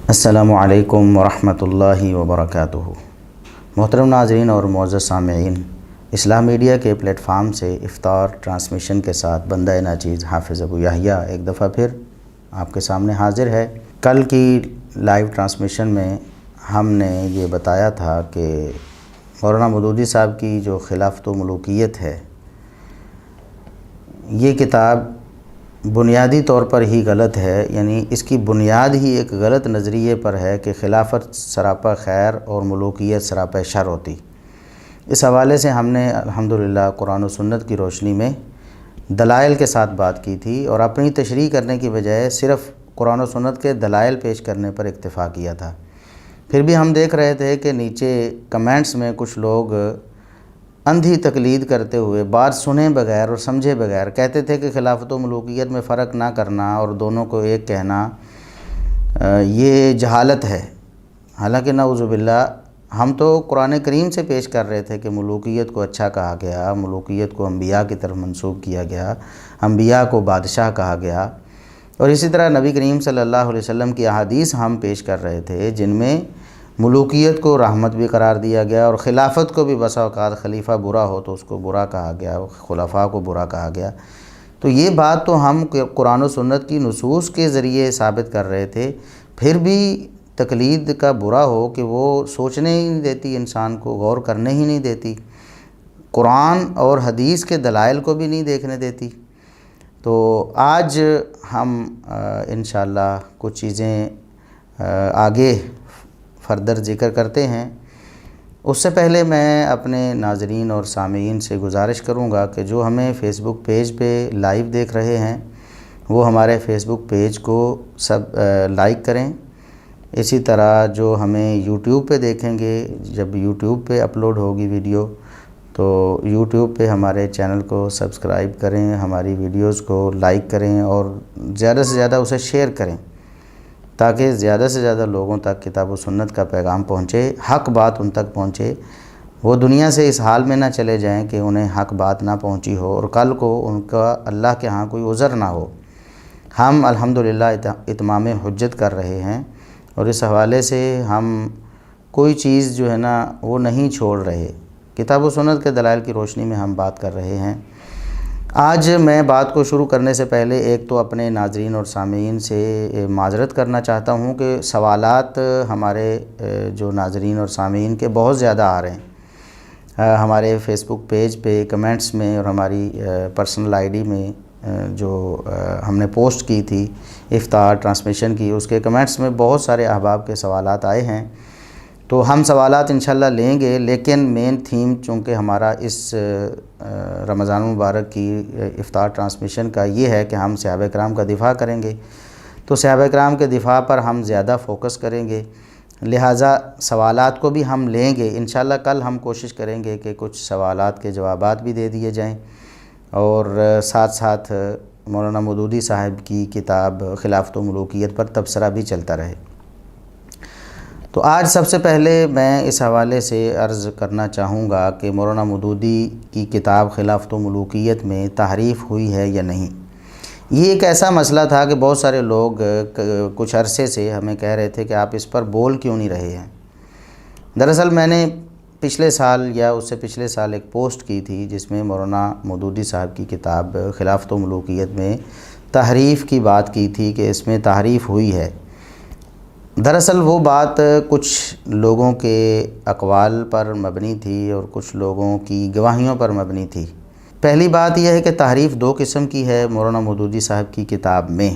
السلام علیکم ورحمۃ اللہ وبرکاتہ۔ محترم ناظرین اور معزز سامعین، اسلام میڈیا کے پلیٹ فارم سے افطار ٹرانسمیشن کے ساتھ بندہ ناچیز حافظ ابو یحییٰ ایک دفعہ پھر آپ کے سامنے حاضر ہے۔ کل کی لائیو ٹرانسمیشن میں ہم نے یہ بتایا تھا کہ مولانا مودودی صاحب کی جو خلافت و ملوکیت ہے، یہ کتاب بنیادی طور پر ہی غلط ہے، یعنی اس کی بنیاد ہی ایک غلط نظریے پر ہے کہ خلافت سراپا خیر اور ملوکیت سراپا شر ہوتی۔ اس حوالے سے ہم نے الحمدللہ قرآن و سنت کی روشنی میں دلائل کے ساتھ بات کی تھی، اور اپنی تشریح کرنے کی بجائے صرف قرآن و سنت کے دلائل پیش کرنے پر اکتفا کیا تھا۔ پھر بھی ہم دیکھ رہے تھے کہ نیچے کمنٹس میں کچھ لوگ اندھی تقلید کرتے ہوئے بات سنے بغیر اور سمجھے بغیر کہتے تھے کہ خلافت و ملوکیت میں فرق نہ کرنا اور دونوں کو ایک کہنا یہ جہالت ہے۔ حالانکہ نعوذ باللہ ہم تو قرآن کریم سے پیش کر رہے تھے کہ ملوکیت کو اچھا کہا گیا، ملوکیت کو انبیاء کی طرف منسوب کیا گیا، انبیاء کو بادشاہ کہا گیا، اور اسی طرح نبی کریم صلی اللہ علیہ وسلم کی احادیث ہم پیش کر رہے تھے جن میں ملوکیت کو رحمت بھی قرار دیا گیا، اور خلافت کو بھی بسا اوقات خلیفہ برا ہو تو اس کو برا کہا گیا، خلفاء کو برا کہا گیا۔ تو یہ بات تو ہم قرآن و سنت کی نصوص کے ذریعے ثابت کر رہے تھے، پھر بھی تقلید کا برا ہو کہ وہ سوچنے ہی نہیں دیتی، انسان کو غور کرنے ہی نہیں دیتی، قرآن اور حدیث کے دلائل کو بھی نہیں دیکھنے دیتی۔ تو آج ہم انشاءاللہ کچھ چیزیں آگے فردر ذکر کرتے ہیں۔ اس سے پہلے میں اپنے ناظرین اور سامعین سے گزارش کروں گا کہ جو ہمیں فیس بک پیج پہ لائیو دیکھ رہے ہیں وہ ہمارے فیس بک پیج کو سب لائک کریں۔ اسی طرح جو ہمیں یوٹیوب پہ دیکھیں گے، جب یوٹیوب پہ اپلوڈ ہوگی ویڈیو تو یوٹیوب پہ ہمارے چینل کو سبسکرائب کریں، ہماری ویڈیوز کو لائک کریں اور زیادہ سے زیادہ اسے شیئر کریں تاکہ زیادہ سے زیادہ لوگوں تک کتاب و سنت کا پیغام پہنچے، حق بات ان تک پہنچے، وہ دنیا سے اس حال میں نہ چلے جائیں کہ انہیں حق بات نہ پہنچی ہو اور کل کو ان کا اللہ کے ہاں کوئی عذر نہ ہو۔ ہم الحمدللہ اتمام حجت کر رہے ہیں، اور اس حوالے سے ہم کوئی چیز جو ہے نا وہ نہیں چھوڑ رہے، کتاب و سنت کے دلائل کی روشنی میں ہم بات کر رہے ہیں۔ آج میں بات کو شروع کرنے سے پہلے ایک تو اپنے ناظرین اور سامعین سے معذرت کرنا چاہتا ہوں کہ سوالات ہمارے جو ناظرین اور سامعین کے بہت زیادہ آ رہے ہیں ہمارے فیس بک پیج پہ کمنٹس میں، اور ہماری پرسنل آئی ڈی میں جو ہم نے پوسٹ کی تھی افطار ٹرانسمیشن کی، اس کے کمنٹس میں بہت سارے احباب کے سوالات آئے ہیں۔ تو ہم سوالات انشاءاللہ لیں گے، لیکن مین تھیم چونکہ ہمارا اس رمضان مبارک کی افطار ٹرانسمیشن کا یہ ہے کہ ہم صحابہ کرام کا دفاع کریں گے، تو صحابہ کرام کے دفاع پر ہم زیادہ فوکس کریں گے، لہٰذا سوالات کو بھی ہم لیں گے۔ انشاءاللہ کل ہم کوشش کریں گے کہ کچھ سوالات کے جوابات بھی دے دیے جائیں، اور ساتھ ساتھ مولانا مودودی صاحب کی کتاب خلافت و ملوکیت پر تبصرہ بھی چلتا رہے۔ تو آج سب سے پہلے میں اس حوالے سے عرض کرنا چاہوں گا کہ مولانا مودودی کی کتاب خلافت و ملوکیت میں تحریف ہوئی ہے یا نہیں۔ یہ ایک ایسا مسئلہ تھا کہ بہت سارے لوگ کچھ عرصے سے ہمیں کہہ رہے تھے کہ آپ اس پر بول کیوں نہیں رہے ہیں۔ دراصل میں نے پچھلے سال یا اس سے پچھلے سال ایک پوسٹ کی تھی جس میں مولانا مودودی صاحب کی کتاب خلافت و ملوکیت میں تحریف کی بات کی تھی کہ اس میں تحریف ہوئی ہے۔ دراصل وہ بات کچھ لوگوں کے اقوال پر مبنی تھی اور کچھ لوگوں کی گواہیوں پر مبنی تھی۔ پہلی بات یہ ہے کہ تحریف دو قسم کی ہے مولانا مودودی صاحب کی کتاب میں۔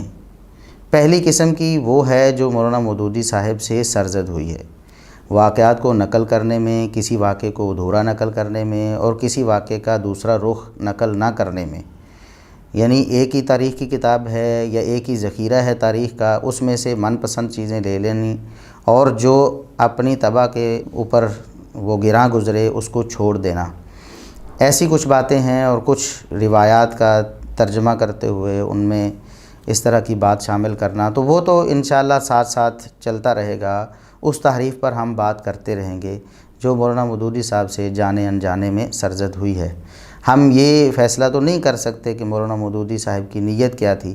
پہلی قسم کی وہ ہے جو مولانا مودودی صاحب سے سرزد ہوئی ہے، واقعات کو نقل کرنے میں، کسی واقعے کو ادھورا نقل کرنے میں، اور کسی واقعے کا دوسرا رخ نقل نہ کرنے میں۔ یعنی ایک ہی تاریخ کی کتاب ہے یا ایک ہی ذخیرہ ہے تاریخ کا، اس میں سے من پسند چیزیں لے لینی، اور جو اپنی طبع کے اوپر وہ گراں گزرے اس کو چھوڑ دینا۔ ایسی کچھ باتیں ہیں، اور کچھ روایات کا ترجمہ کرتے ہوئے ان میں اس طرح کی بات شامل کرنا، تو وہ تو انشاءاللہ ساتھ ساتھ چلتا رہے گا، اس تحریف پر ہم بات کرتے رہیں گے جو مولانا مودودی صاحب سے جانے انجانے میں سرزد ہوئی ہے۔ ہم یہ فیصلہ تو نہیں کر سکتے کہ مولانا مودودی صاحب کی نیت کیا تھی،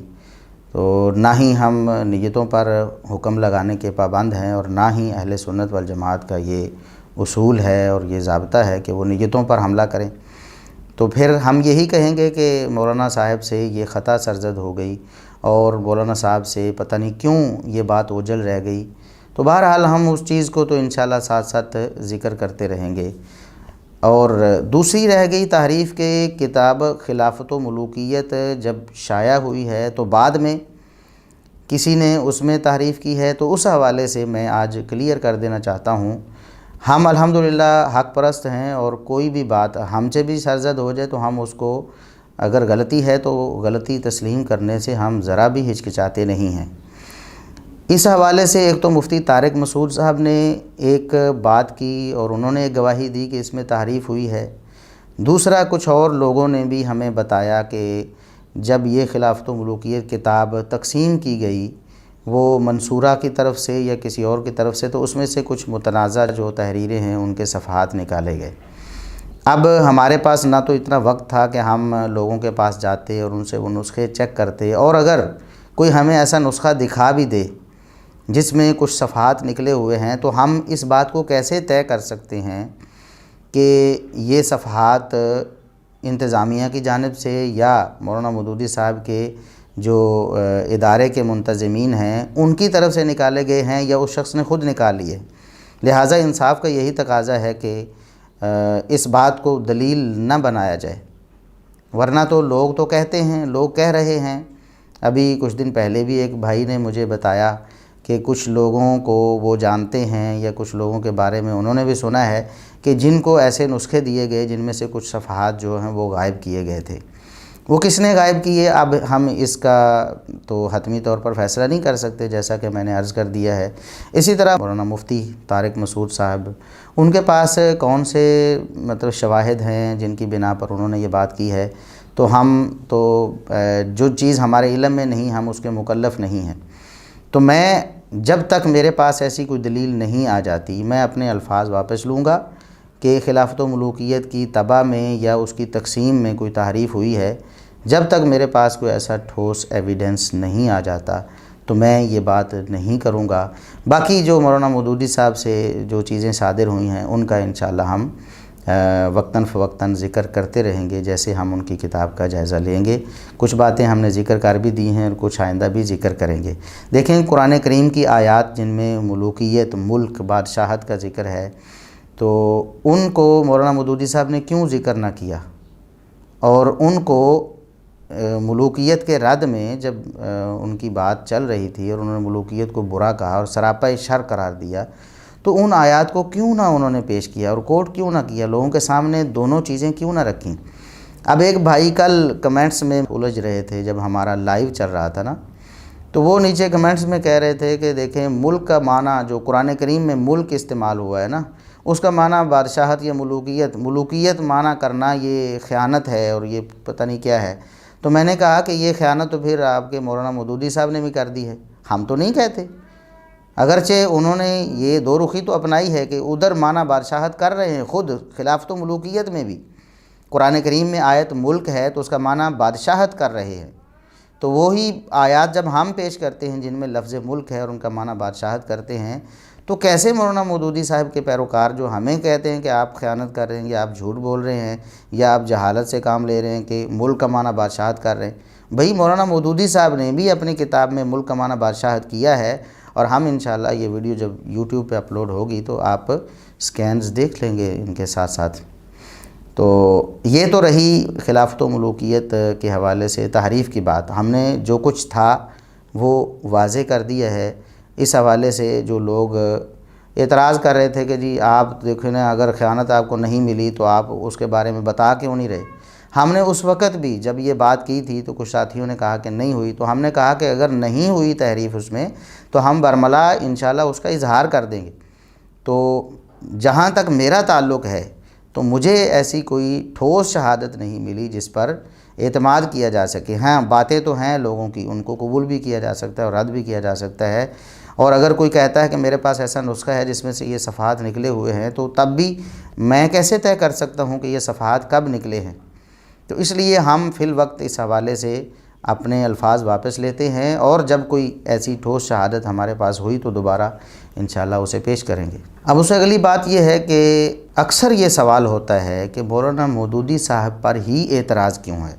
تو نہ ہی ہم نیتوں پر حکم لگانے کے پابند ہیں، اور نہ ہی اہل سنت والجماعت کا یہ اصول ہے اور یہ ضابطہ ہے کہ وہ نیتوں پر حملہ کریں۔ تو پھر ہم یہی کہیں گے کہ مولانا صاحب سے یہ خطا سرزد ہو گئی، اور مولانا صاحب سے پتہ نہیں کیوں یہ بات اوجھل رہ گئی۔ تو بہرحال ہم اس چیز کو تو انشاءاللہ ساتھ ساتھ ذکر کرتے رہیں گے۔ اور دوسری رہ گئی تحریف کے کتاب خلافت و ملوکیت جب شائع ہوئی ہے تو بعد میں کسی نے اس میں تحریف کی ہے، تو اس حوالے سے میں آج کلیئر کر دینا چاہتا ہوں۔ ہم الحمدللہ حق پرست ہیں، اور کوئی بھی بات ہم سے بھی سرزد ہو جائے تو ہم اس کو، اگر غلطی ہے تو غلطی تسلیم کرنے سے ہم ذرا بھی ہچکچاتے نہیں ہیں۔ اس حوالے سے ایک تو مفتی طارق مسعود صاحب نے ایک بات کی اور انہوں نے ایک گواہی دی کہ اس میں تحریف ہوئی ہے۔ دوسرا، کچھ اور لوگوں نے بھی ہمیں بتایا کہ جب یہ خلافت و ملوکیت کتاب تقسیم کی گئی، وہ منصورہ کی طرف سے یا کسی اور کی طرف سے، تو اس میں سے کچھ متنازع جو تحریریں ہیں ان کے صفحات نکالے گئے۔ اب ہمارے پاس نہ تو اتنا وقت تھا کہ ہم لوگوں کے پاس جاتے اور ان سے وہ نسخے چیک کرتے، اور اگر کوئی ہمیں ایسا نسخہ دکھا بھی دے جس میں کچھ صفحات نکلے ہوئے ہیں، تو ہم اس بات کو کیسے طے کر سکتے ہیں کہ یہ صفحات انتظامیہ کی جانب سے یا مولانا مودودی صاحب کے جو ادارے کے منتظمین ہیں ان کی طرف سے نکالے گئے ہیں یا اس شخص نے خود نکال لیے۔ لہٰذا انصاف کا یہی تقاضا ہے کہ اس بات کو دلیل نہ بنایا جائے، ورنہ تو لوگ تو کہتے ہیں، لوگ کہہ رہے ہیں۔ ابھی کچھ دن پہلے بھی ایک بھائی نے مجھے بتایا کہ کچھ لوگوں کو وہ جانتے ہیں یا کچھ لوگوں کے بارے میں انہوں نے بھی سنا ہے کہ جن کو ایسے نسخے دیے گئے جن میں سے کچھ صفحات جو ہیں وہ غائب کیے گئے تھے۔ وہ کس نے غائب کیے، اب ہم اس کا تو حتمی طور پر فیصلہ نہیں کر سکتے، جیسا کہ میں نے عرض کر دیا ہے۔ اسی طرح مولانا مفتی طارق مسعود صاحب، ان کے پاس کون سے شواہد ہیں جن کی بنا پر انہوں نے یہ بات کی ہے، تو ہم تو جو چیز ہمارے علم میں نہیں ہم اس کے مکلف نہیں ہیں۔ تو میں جب تک میرے پاس ایسی کوئی دلیل نہیں آ جاتی، میں اپنے الفاظ واپس لوں گا کہ خلافت و ملوکیت کی طبع میں یا اس کی تقسیم میں کوئی تحریف ہوئی ہے۔ جب تک میرے پاس کوئی ایسا ٹھوس ایویڈنس نہیں آ جاتا تو میں یہ بات نہیں کروں گا۔ باقی جو مولانا مودودی صاحب سے جو چیزیں صادر ہوئی ہیں ان کا انشاءاللہ ہم وقتاً فوقتاً ذکر کرتے رہیں گے، جیسے ہم ان کی کتاب کا جائزہ لیں گے۔ کچھ باتیں ہم نے ذکر کر بھی دی ہیں اور کچھ آئندہ بھی ذکر کریں گے۔ دیکھیں، قرآن کریم کی آیات جن میں ملوکیت، ملک، بادشاہت کا ذکر ہے، تو ان کو مولانا مودودی صاحب نے کیوں ذکر نہ کیا، اور ان کو ملوکیت کے رد میں جب ان کی بات چل رہی تھی اور انہوں نے ملوکیت کو برا کہا اور سراپا شر قرار دیا، تو ان آیات کو کیوں نہ انہوں نے پیش کیا اور کوٹ کیوں نہ کیا، لوگوں کے سامنے دونوں چیزیں کیوں نہ رکھیں۔ اب ایک بھائی کل کمنٹس میں الجھ رہے تھے جب ہمارا لائیو چل رہا تھا نا، تو وہ نیچے کمنٹس میں کہہ رہے تھے کہ دیکھیں، ملک کا معنی جو قرآن کریم میں ملک استعمال ہوا ہے نا، اس کا معنی بادشاہت یا ملوکیت معنی کرنا یہ خیانت ہے اور یہ پتہ نہیں کیا ہے۔ تو میں نے کہا کہ یہ خیانت تو پھر آپ کے مولانا مودودی صاحب نے بھی کر دی ہے، ہم تو نہیں کہتے۔ اگرچہ انہوں نے یہ دو رخی تو اپنائی ہے کہ ادھر معنی بادشاہت کر رہے ہیں، خود خلافت و ملوکیت میں بھی قرآن کریم میں آیت ملک ہے تو اس کا معنی بادشاہت کر رہے ہیں، تو وہی آیات جب ہم پیش کرتے ہیں جن میں لفظ ملک ہے اور ان کا معنی بادشاہت کرتے ہیں، تو کیسے مولانا مودودی صاحب کے پیروکار جو ہمیں کہتے ہیں کہ آپ خیانت کر رہے ہیں یا آپ جھوٹ بول رہے ہیں یا آپ جہالت سے کام لے رہے ہیں کہ ملک کا معنی بادشاہت کر رہے ہیں؟ بھئی مولانا مودودی صاحب نے بھی اپنی کتاب میں ملک کا معنی بادشاہت کیا ہے، اور ہم انشاءاللہ یہ ویڈیو جب یوٹیوب پہ اپلوڈ ہوگی تو آپ سکینز دیکھ لیں گے ان کے ساتھ ساتھ۔ تو یہ تو رہی خلافت و ملوکیت کے حوالے سے تحریف کی بات، ہم نے جو کچھ تھا وہ واضح کر دیا ہے۔ اس حوالے سے جو لوگ اعتراض کر رہے تھے کہ جی آپ دیکھیں نا، اگر خیانت آپ کو نہیں ملی تو آپ اس کے بارے میں بتا کیوں نہیں رہے؟ ہم نے اس وقت بھی جب یہ بات کی تھی تو کچھ ساتھیوں نے کہا کہ نہیں ہوئی، تو ہم نے کہا کہ اگر نہیں ہوئی تحریف اس میں تو ہم برملا انشاءاللہ اس کا اظہار کر دیں گے۔ تو جہاں تک میرا تعلق ہے تو مجھے ایسی کوئی ٹھوس شہادت نہیں ملی جس پر اعتماد کیا جا سکے۔ ہاں، باتیں تو ہیں لوگوں کی، ان کو قبول بھی کیا جا سکتا ہے اور رد بھی کیا جا سکتا ہے، اور اگر کوئی کہتا ہے کہ میرے پاس ایسا نسخہ ہے جس میں سے یہ صفحات نکلے ہوئے ہیں، تو تب بھی میں کیسے طے کر سکتا ہوں کہ یہ صفحات کب نکلے ہیں؟ تو اس لیے ہم فی الوقت اس حوالے سے اپنے الفاظ واپس لیتے ہیں، اور جب کوئی ایسی ٹھوس شہادت ہمارے پاس ہوئی تو دوبارہ انشاءاللہ اسے پیش کریں گے۔ اب اس سے اگلی بات یہ ہے کہ اکثر یہ سوال ہوتا ہے کہ مولانا مودودی صاحب پر ہی اعتراض کیوں ہے۔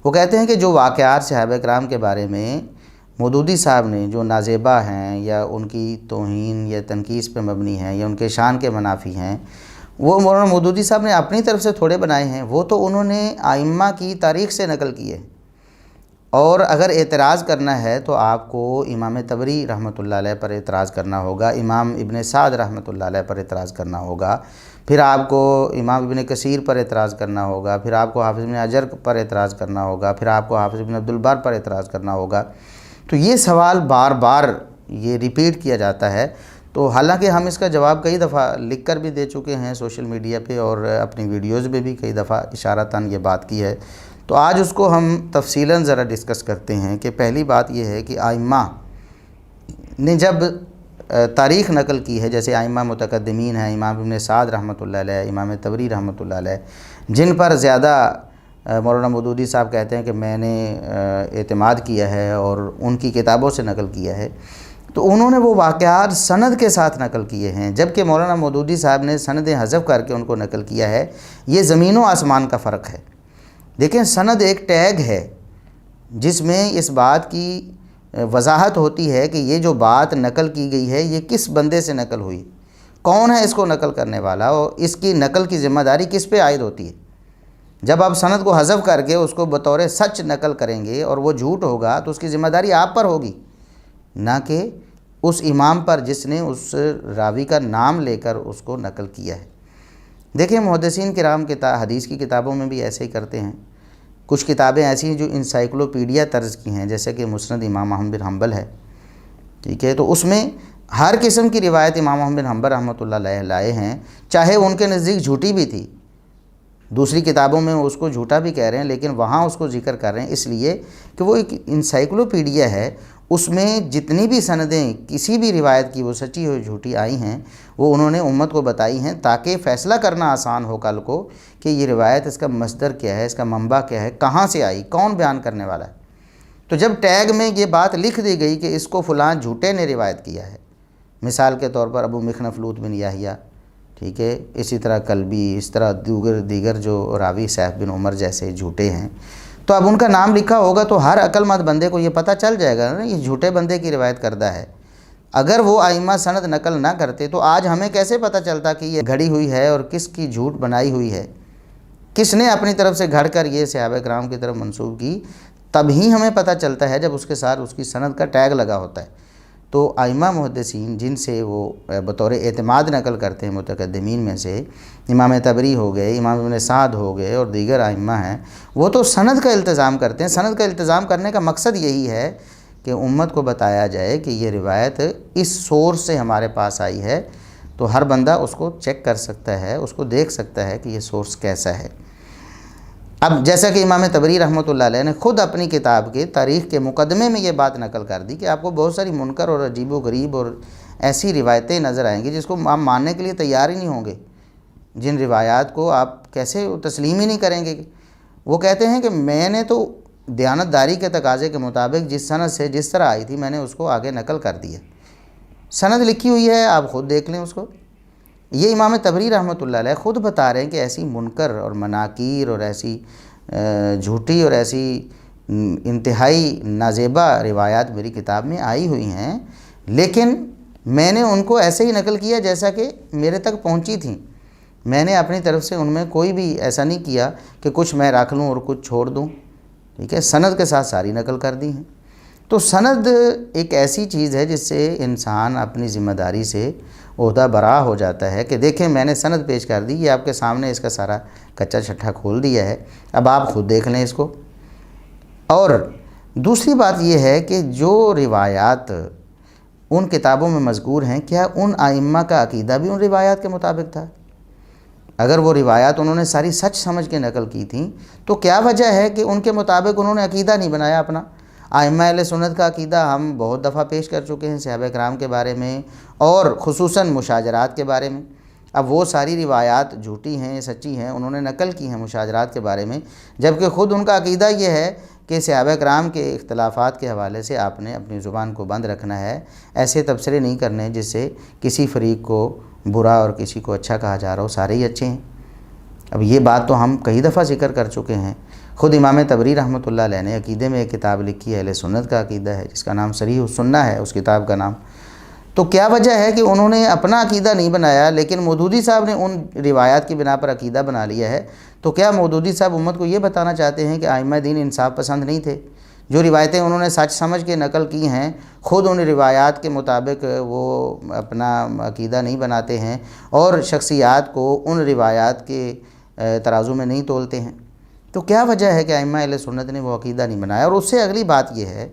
وہ کہتے ہیں کہ جو واقعات صحابہ کرام کے بارے میں مودودی صاحب نے جو نازیبا ہیں یا ان کی توہین یا تنقیص پہ مبنی ہیں یا ان کے شان کے منافی ہیں، وہ مولانا مودودی صاحب نے اپنی طرف سے تھوڑے بنائے ہیں، وہ تو انہوں نے ائمہ کی تاریخ سے نقل کیے۔ اور اگر اعتراض کرنا ہے تو آپ کو امام طبری رحمۃ اللہ علیہ پر اعتراض کرنا ہوگا، امام ابن سعد رحمۃ اللہ علیہ پر اعتراض کرنا ہوگا، پھر آپ کو امام ابن کثیر پر اعتراض کرنا ہوگا، پھر آپ کو حافظ ابن حجر پر اعتراض کرنا ہوگا، پھر آپ کو حافظ ابن عبد البر پر اعتراض کرنا ہوگا۔ تو یہ سوال بار بار یہ ریپیٹ کیا جاتا ہے، تو حالانکہ ہم اس کا جواب کئی دفعہ لکھ کر بھی دے چکے ہیں سوشل میڈیا پہ، اور اپنی ویڈیوز میں بھی کئی دفعہ اشارتاً یہ بات کی ہے، تو آج اس کو ہم تفصیلاً ذرا ڈسکس کرتے ہیں کہ پہلی بات یہ ہے کہ ائمہ نے جب تاریخ نقل کی ہے، جیسے ائمہ متقدمین ہیں، امام ابن سعد رحمۃ اللہ علیہ، امام طبری رحمۃ اللہ علیہ، جن پر زیادہ مولانا مودودی صاحب کہتے ہیں کہ میں نے اعتماد کیا ہے اور ان کی کتابوں سے نقل کیا ہے، تو انہوں نے وہ واقعات سند کے ساتھ نقل کیے ہیں، جبکہ مولانا مودودی صاحب نے سندیں حذف کر کے ان کو نقل کیا ہے۔ یہ زمین و آسمان کا فرق ہے۔ دیکھیں، سند ایک ٹیگ ہے جس میں اس بات کی وضاحت ہوتی ہے کہ یہ جو بات نقل کی گئی ہے یہ کس بندے سے نقل ہوئی، کون ہے اس کو نقل کرنے والا، اور اس کی نقل کی ذمہ داری کس پہ عائد ہوتی ہے۔ جب آپ سند کو حذف کر کے اس کو بطور سچ نقل کریں گے اور وہ جھوٹ ہوگا تو اس کی ذمہ داری آپ پر ہوگی، نہ کہ اس امام پر جس نے اس راوی کا نام لے کر اس کو نقل کیا ہے۔ دیکھیں، محدثین کرام حدیث کی کتابوں میں بھی ایسے ہی کرتے ہیں۔ کچھ کتابیں ایسی ہیں جو انسائیکلوپیڈیا طرز کی ہیں، جیسے کہ مسند امام احمد بن حنبل ہے، ٹھیک ہے، تو اس میں ہر قسم کی روایت امام احمد بن حنبل رحمۃ اللہ علیہ لائے ہیں، چاہے ان کے نزدیک جھوٹی بھی تھی۔ دوسری کتابوں میں اس کو جھوٹا بھی کہہ رہے ہیں، لیکن وہاں اس کو ذکر کر رہے ہیں اس لیے کہ وہ ایک انسائیکلوپیڈیا ہے، اس میں جتنی بھی سندیں کسی بھی روایت کی وہ سچی ہو جھوٹی آئی ہیں وہ انہوں نے امت کو بتائی ہیں، تاکہ فیصلہ کرنا آسان ہو کل کو کہ یہ روایت اس کا مصدر کیا ہے، اس کا منبع کیا ہے، کہاں سے آئی، کون بیان کرنے والا ہے۔ تو جب ٹیگ میں یہ بات لکھ دی گئی کہ اس کو فلاں جھوٹے نے روایت کیا ہے، مثال کے طور پر ابو مخنف لوط بن یحییٰ، ٹھیک ہے، اسی طرح کلبی، اس طرح دیگر جو راوی سیف بن عمر جیسے جھوٹے ہیں، تو اب ان کا نام لکھا ہوگا تو ہر عقل مند بندے کو یہ پتہ چل جائے گا نا یہ جھوٹے بندے کی روایت کردہ ہے۔ اگر وہ ائمہ سند نقل نہ کرتے تو آج ہمیں کیسے پتہ چلتا کہ یہ گھڑی ہوئی ہے اور کس کی جھوٹ بنائی ہوئی ہے، کس نے اپنی طرف سے گھڑ کر یہ صحابہ کرام کی طرف منسوب کی، تب ہی ہمیں پتہ چلتا ہے جب اس کے ساتھ اس کی سند کا ٹیگ لگا ہوتا ہے۔ تو ائمہ محدثین جن سے وہ بطور اعتماد نقل کرتے ہیں متقدمین میں سے امام طبری ہو گئے، امام ابن سعد ہو گئے اور دیگر ائمہ ہیں، وہ تو سند کا التزام کرتے ہیں۔ سند کا التزام کرنے کا مقصد یہی ہے کہ امت کو بتایا جائے کہ یہ روایت اس سورس سے ہمارے پاس آئی ہے، تو ہر بندہ اس کو چیک کر سکتا ہے، اس کو دیکھ سکتا ہے کہ یہ سورس کیسا ہے۔ اب جیسا کہ امام طبری رحمۃ اللہ علیہ نے خود اپنی کتاب کے تاریخ کے مقدمے میں یہ بات نقل کر دی کہ آپ کو بہت ساری منکر اور عجیب و غریب اور ایسی روایتیں نظر آئیں گی جس کو آپ ماننے کے لیے تیار ہی نہیں ہوں گے، جن روایات کو آپ کیسے تسلیم ہی نہیں کریں گے۔ وہ کہتے ہیں کہ میں نے تو دیانتداری کے تقاضے کے مطابق جس سند سے جس طرح آئی تھی میں نے اس کو آگے نقل کر دیا، سند لکھی ہوئی ہے، آپ خود دیکھ لیں اس کو۔ یہ امام طبری رحمۃ اللہ علیہ خود بتا رہے ہیں کہ ایسی منکر اور مناکیر اور ایسی جھوٹی اور ایسی انتہائی نازیبہ روایات میری کتاب میں آئی ہوئی ہیں، لیکن میں نے ان کو ایسے ہی نقل کیا جیسا کہ میرے تک پہنچی تھیں۔ میں نے اپنی طرف سے ان میں کوئی بھی ایسا نہیں کیا کہ کچھ میں رکھ لوں اور کچھ چھوڑ دوں، ٹھیک ہے، سند کے ساتھ ساری نقل کر دی ہیں۔ تو سند ایک ایسی چیز ہے جس سے انسان اپنی ذمہ داری سے عہدہ برا ہو جاتا ہے کہ دیکھیں میں نے سند پیش کر دی، یہ آپ کے سامنے اس کا سارا کچا چھٹا کھول دیا ہے، اب آپ خود دیکھ لیں اس کو۔ اور دوسری بات یہ ہے کہ جو روایات ان کتابوں میں مذکور ہیں، کیا ان ائمہ کا عقیدہ بھی ان روایات کے مطابق تھا؟ اگر وہ روایات انہوں نے ساری سچ سمجھ کے نقل کی تھیں تو کیا وجہ ہے کہ ان کے مطابق انہوں نے عقیدہ نہیں بنایا اپنا؟ ائمہ اہل سنت کا عقیدہ ہم بہت دفعہ پیش کر چکے ہیں صحابہ کرام کے بارے میں اور خصوصاً مشاجرات کے بارے میں۔ اب وہ ساری روایات جھوٹی ہیں سچی ہیں، انہوں نے نقل کی ہیں مشاجرات کے بارے میں، جبکہ خود ان کا عقیدہ یہ ہے کہ صحابہ کرام کے اختلافات کے حوالے سے آپ نے اپنی زبان کو بند رکھنا ہے، ایسے تبصرے نہیں کرنے جس سے کسی فریق کو برا اور کسی کو اچھا کہا جا رہا ہو، سارے ہی اچھے ہیں۔ اب یہ بات تو ہم کئی دفعہ ذکر کر چکے ہیں، خود امام طبری رحمۃ اللہ علیہ نے عقیدے میں ایک کتاب لکھی ہے، اہل سنت کا عقیدہ ہے، جس کا نام صریح السنہ ہے اس کتاب کا نام۔ تو کیا وجہ ہے کہ انہوں نے اپنا عقیدہ نہیں بنایا، لیکن مودودی صاحب نے ان روایات کی بنا پر عقیدہ بنا لیا ہے؟ تو کیا مودودی صاحب امت کو یہ بتانا چاہتے ہیں کہ ائمہ دین انصاف پسند نہیں تھے؟ جو روایتیں انہوں نے سچ سمجھ کے نقل کی ہیں، خود ان روایات کے مطابق وہ اپنا عقیدہ نہیں بناتے ہیں اور شخصیات کو ان روایات کے ترازو میں نہیں تولتے ہیں۔ تو کیا وجہ ہے کہ ائمہ اہل سنت نے وہ عقیدہ نہیں بنایا؟ اور اس سے اگلی بات یہ ہے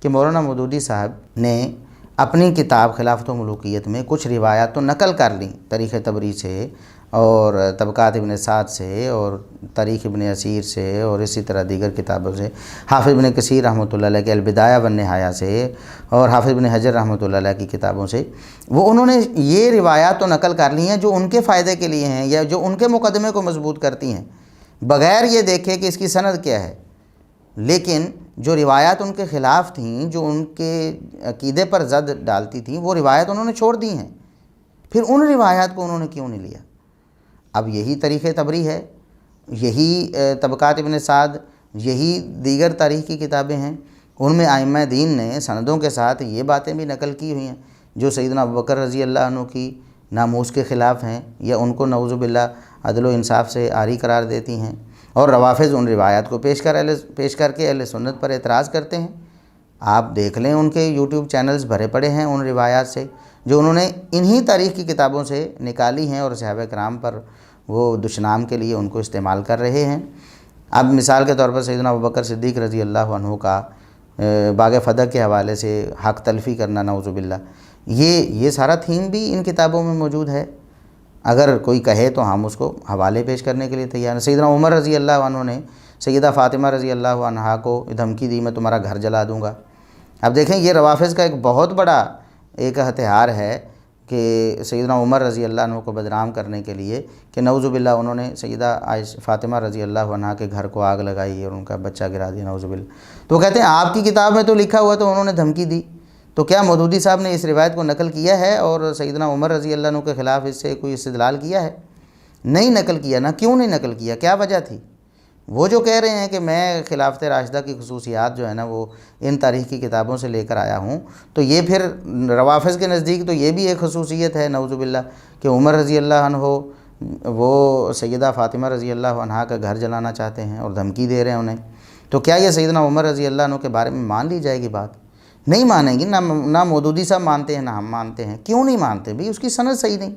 کہ مولانا مودودی صاحب نے اپنی کتاب خلافت و ملوکیت میں کچھ روایات تو نقل کر لیں، تاریخ طبری سے اور طبقات ابن سعد سے اور تاریخ ابن اسیر سے اور اسی طرح دیگر کتابوں سے، حافظ ابن کثیر رحمۃ اللہ علیہ کے البدایہ والنہایہ سے اور حافظ ابن حجر رحمۃ اللہ علیہ کی کتابوں سے، وہ انہوں نے یہ روایات تو نقل کر لی ہیں جو ان کے فائدے کے لیے ہیں یا جو ان کے مقدمے کو مضبوط کرتی ہیں، بغیر یہ دیکھے کہ اس کی سند کیا ہے۔ لیکن جو روایات ان کے خلاف تھیں، جو ان کے عقیدے پر زد ڈالتی تھیں، وہ روایت انہوں نے چھوڑ دی ہیں۔ پھر ان روایات کو انہوں نے کیوں نہیں لیا؟ اب یہی تاریخ طبری ہے، یہی طبقات ابن سعد، یہی دیگر تاریخ کی کتابیں ہیں، ان میں ائمہ دین نے سندوں کے ساتھ یہ باتیں بھی نقل کی ہوئی ہیں جو سیدنا ابوبکر رضی اللہ عنہ کی ناموس کے خلاف ہیں یا ان کو نعوذ باللہ عدل و انصاف سے عاری قرار دیتی ہیں، اور روافظ ان روایات کو پیش کر کے اہل سنت پر اعتراض کرتے ہیں۔ آپ دیکھ لیں ان کے یوٹیوب چینلز بھرے پڑے ہیں ان روایات سے جو انہوں نے انہی تاریخ کی کتابوں سے نکالی ہیں اور صحابہ کرام پر وہ دشنام کے لیے ان کو استعمال کر رہے ہیں۔ اب مثال کے طور پر سیدنا ابوبکر صدیق رضی اللہ عنہ کا باغ فتح کے حوالے سے حق تلفی کرنا نعوذ باللہ، یہ سارا تھیم بھی ان کتابوں میں موجود ہے۔ اگر کوئی کہے تو ہم اس کو حوالے پیش کرنے کے لیے تیار ہیں۔ سیدنا عمر رضی اللہ عنہ نے سیدہ فاطمہ رضی اللہ عنہا کو دھمکی دی، میں تمہارا گھر جلا دوں گا۔ اب دیکھیں یہ روافظ کا ایک بہت بڑا ایک ہتھیار ہے کہ سیدنا عمر رضی اللہ عنہ کو بدنام کرنے کے لیے کہ نعوذ باللہ انہوں نے سیدہ فاطمہ رضی اللہ عنہا کے گھر کو آگ لگائی اور ان کا بچہ گرا دیا نعوذ باللہ۔ تو کہتے ہیں آپ کی کتاب میں تو لکھا ہوا تو انہوں نے دھمکی دی، تو کیا مودودی صاحب نے اس روایت کو نقل کیا ہے اور سیدنا عمر رضی اللہ عنہ کے خلاف اس سے کوئی استدلال کیا ہے؟ نہیں نقل کیا نا۔ کیوں نہیں نقل کیا؟ کیا وجہ تھی؟ وہ جو کہہ رہے ہیں کہ میں خلافت راشدہ کی خصوصیات جو ہے نا وہ ان تاریخ کی کتابوں سے لے کر آیا ہوں، تو یہ پھر روافظ کے نزدیک تو یہ بھی ایک خصوصیت ہے نعوذ باللہ کہ عمر رضی اللہ عنہ وہ سیدہ فاطمہ رضی اللہ عنہا کا گھر جلانا چاہتے ہیں اور دھمکی دے رہے ہیں انہیں۔ تو کیا یہ سیدنا عمر رضی اللہ عنہ کے بارے میں مان لی جائے گی بات؟ نہیں مانیں گی، نہ مودودی صاحب مانتے ہیں نہ ہم مانتے ہیں۔ کیوں نہیں مانتے؟ بھئی اس کی سند صحیح نہیں،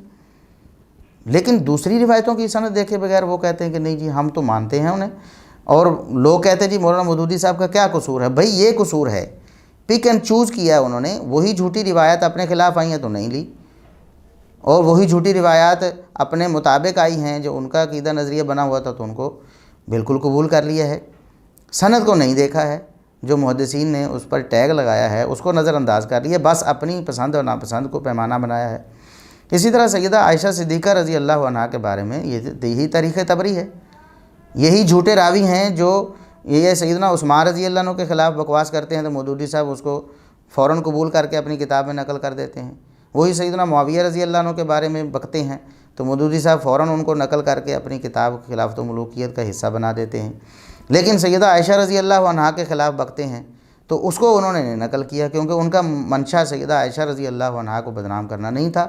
لیکن دوسری روایتوں کی سند دیکھے بغیر وہ کہتے ہیں کہ نہیں جی ہم تو مانتے ہیں انہیں، اور لوگ کہتے ہیں جی مولانا مودودی صاحب کا کیا قصور ہے؟ بھئی یہ قصور ہے، پک اینڈ چوز کیا انہوں نے، وہی جھوٹی روایت اپنے خلاف آئی ہیں تو نہیں لی، اور وہی جھوٹی روایات اپنے مطابق آئی ہیں جو ان کا عقیدہ نظریہ بنا ہوا تھا تو ان کو بالکل قبول کر لیا ہے۔ سند کو نہیں دیکھا ہے، جو محدثین نے اس پر ٹیگ لگایا ہے اس کو نظر انداز کر لیا، بس اپنی پسند اور ناپسند کو پیمانہ بنایا ہے۔ اسی طرح سیدہ عائشہ صدیقہ رضی اللہ عنہا کے بارے میں یہی تاریخ طبری ہے، یہی جھوٹے راوی ہیں جو یہ سیدنا عثمان رضی اللہ عنہ کے خلاف بکواس کرتے ہیں تو مودودی صاحب اس کو فوراً قبول کر کے اپنی کتاب میں نقل کر دیتے ہیں۔ وہی سیدنا معاویہ رضی اللہ عنہ کے بارے میں بکتے ہیں تو مودودی صاحب فوراً ان کو نقل کر کے اپنی کتاب خلافت و ملوکیت کا حصہ بنا دیتے ہیں۔ لیکن سیدہ عائشہ رضی اللہ عنہا کے خلاف بکتے ہیں تو اس کو انہوں نے نہیں نقل کیا، کیونکہ ان کا منشا سیدہ عائشہ رضی اللہ عنہا کو بدنام کرنا نہیں تھا۔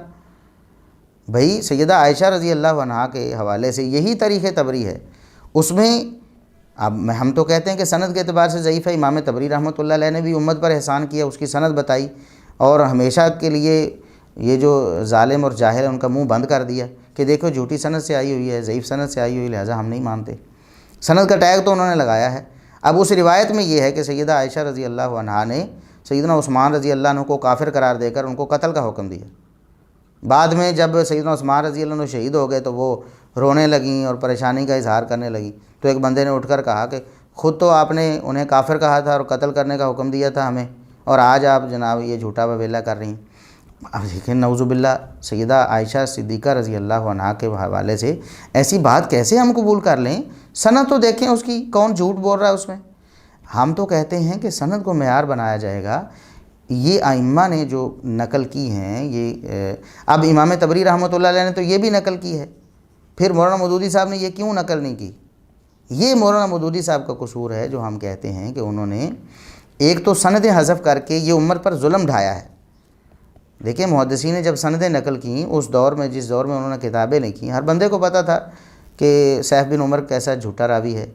بھئی سیدہ عائشہ رضی اللہ عنہا کے حوالے سے یہی تاریخ طبری ہے، اس میں اب ہم تو کہتے ہیں کہ سند کے اعتبار سے ضعیف ہے۔ امام طبری رحمۃ اللہ علیہ نے بھی امت پر احسان کیا، اس کی سند بتائی اور ہمیشہ کے لیے یہ جو ظالم اور جاہل ہے ان کا منہ بند کر دیا کہ دیکھو جھوٹی سند سے آئی ہوئی ہے، ضعیف سند سے آئی ہوئی، لہٰذا ہم نہیں مانتے۔ سند کا ٹیگ تو انہوں نے لگایا ہے۔ اب اس روایت میں یہ ہے کہ سیدہ عائشہ رضی اللہ عنہا نے سیدنا عثمان رضی اللہ عنہ کو کافر قرار دے کر ان کو قتل کا حکم دیا۔ بعد میں جب سیدنا عثمان رضی اللہ عنہ شہید ہو گئے تو وہ رونے لگیں اور پریشانی کا اظہار کرنے لگیں، تو ایک بندے نے اٹھ کر کہا کہ خود تو آپ نے انہیں کافر کہا تھا اور قتل کرنے کا حکم دیا تھا ہمیں، اور آج آپ جناب یہ جھوٹا ویلا کر رہی ہیں۔ اب دیکھیں نعوذ باللہ سیدہ عائشہ صدیقہ رضی اللہ عنہا کے حوالے سے ایسی بات کیسے ہم قبول کر لیں؟ سند تو دیکھیں اس کی، کون جھوٹ بول رہا ہے اس میں۔ ہم تو کہتے ہیں کہ سند کو معیار بنایا جائے گا۔ یہ ائمہ نے جو نقل کی ہیں، یہ اب امام طبری رحمۃ اللہ علیہ نے تو یہ بھی نقل کی ہے، پھر مولانا مودودی صاحب نے یہ کیوں نقل نہیں کی؟ یہ مولانا مودودی صاحب کا قصور ہے، جو ہم کہتے ہیں کہ انہوں نے ایک تو سندیں حذف کر کے یہ امت پر ظلم ڈھایا ہے۔ دیکھیں محدثین نے جب سندیں نقل کیں اس دور میں، جس دور میں انہوں نے کتابیں لکھیں، ہر بندے کو پتہ تھا کہ سیف بن عمر کیسا جھوٹا راوی ہے،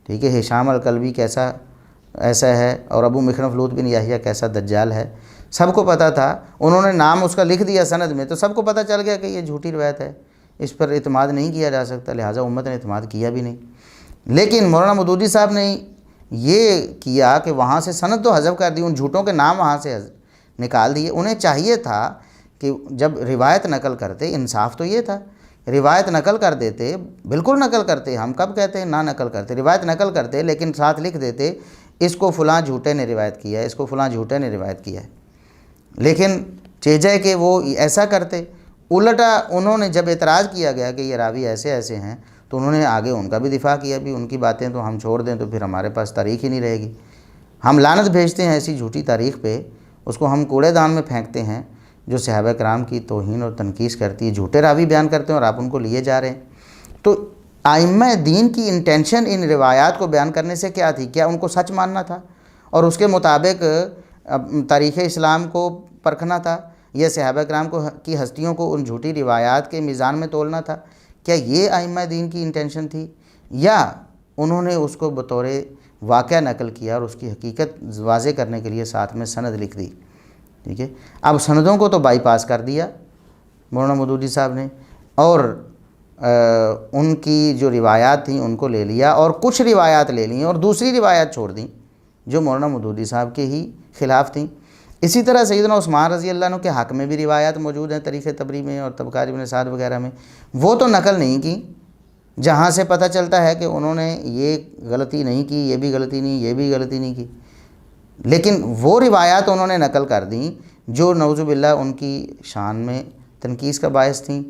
ٹھیک ہے، ہشام الکلبی کیسا ایسا ہے، اور ابو مخنف لوط بن یحییٰ کیسا دجال ہے، سب کو پتہ تھا۔ انہوں نے نام اس کا لکھ دیا سند میں، تو سب کو پتہ چل گیا کہ یہ جھوٹی روایت ہے، اس پر اعتماد نہیں کیا جا سکتا، لہٰذا امت نے اعتماد کیا بھی نہیں۔ لیکن مولانا مودودی صاحب نے یہ کیا کہ وہاں سے سند تو حذف کر دی، ان جھوٹوں کے نام وہاں سے نکال دیے۔ انہیں چاہیے تھا کہ جب روایت نقل کرتے، انصاف تو یہ تھا، روایت نقل کر دیتے، بالکل نقل کرتے، ہم کب کہتے ہیں نہ نقل کرتے، روایت نقل کرتے لیکن ساتھ لکھ دیتے اس کو فلاں جھوٹے نے روایت کیا ہے، اس کو فلاں جھوٹے نے روایت کیا ہے۔ لیکن چیجے کہ وہ ایسا کرتے، الٹا انہوں نے جب اعتراض کیا گیا کہ یہ راوی ایسے ایسے ہیں تو انہوں نے آگے ان کا بھی دفاع کیا، بھی ان کی باتیں تو ہم چھوڑ دیں تو پھر ہمارے پاس تاریخ ہی نہیں رہے گی۔ ہم لعنت بھیجتے ہیں ایسی جھوٹی تاریخ پہ، اس کو ہم کوڑے دان میں پھینکتے ہیں جو صحابہ کرام کی توہین اور تنقیص کرتی ہے، جھوٹے راوی بیان کرتے ہیں اور آپ ان کو لیے جا رہے ہیں۔ تو ائمہ دین کی انٹینشن ان روایات کو بیان کرنے سے کیا تھی؟ کیا ان کو سچ ماننا تھا اور اس کے مطابق تاریخ اسلام کو پرکھنا تھا، یا صحابہ کرام کی ہستیوں کو ان جھوٹی روایات کے میزان میں تولنا تھا؟ کیا یہ ائمہ دین کی انٹینشن تھی، یا انہوں نے اس کو بطور واقعہ نقل کیا اور اس کی حقیقت واضح کرنے کے لیے ساتھ میں سند لکھ دی؟ ٹھیک ہے، اب سندوں کو تو بائی پاس کر دیا مولانا مودودی صاحب نے، اور ان کی جو روایات تھیں ان کو لے لیا، اور کچھ روایات لے لیں اور دوسری روایات چھوڑ دیں جو مولانا مودودی صاحب کے ہی خلاف تھیں۔ اسی طرح سیدنا عثمان رضی اللہ عنہ کے حق میں بھی روایات موجود ہیں تاریخ طبری میں اور طبقات ابن سعد وغیرہ میں، وہ تو نقل نہیں کی، جہاں سے پتہ چلتا ہے کہ انہوں نے یہ غلطی نہیں کی، یہ بھی غلطی نہیں، یہ بھی غلطی نہیں کی، لیکن وہ روایات انہوں نے نقل کر دیں جو نعوذ باللہ ان کی شان میں تنقیص کا باعث تھیں،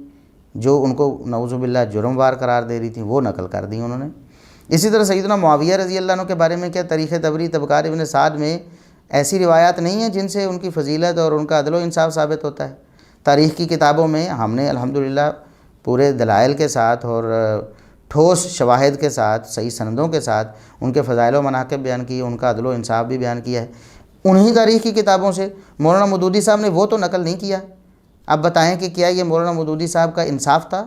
جو ان کو نعوذ باللہ جرم وار قرار دے رہی تھیں، وہ نقل کر دیں انہوں نے۔ اسی طرح سیدنا معاویہ رضی اللہ عنہ کے بارے میں کیا تاریخ طبری طبقات ابن سعد میں ایسی روایات نہیں ہیں جن سے ان کی فضیلت اور ان کا عدل و انصاف ثابت ہوتا ہے؟ تاریخ کی کتابوں میں ہم نے الحمدللہ پورے دلائل کے ساتھ اور ٹھوس شواہد کے ساتھ، صحیح سندوں کے ساتھ ان کے فضائل و مناقب بیان کیے، ان کا عدل و انصاف بھی بیان کیا ہے انہی تاریخ کی کتابوں سے۔ مولانا مودودی صاحب نے وہ تو نقل نہیں کیا۔ اب بتائیں کہ کیا یہ مولانا مودودی صاحب کا انصاف تھا؟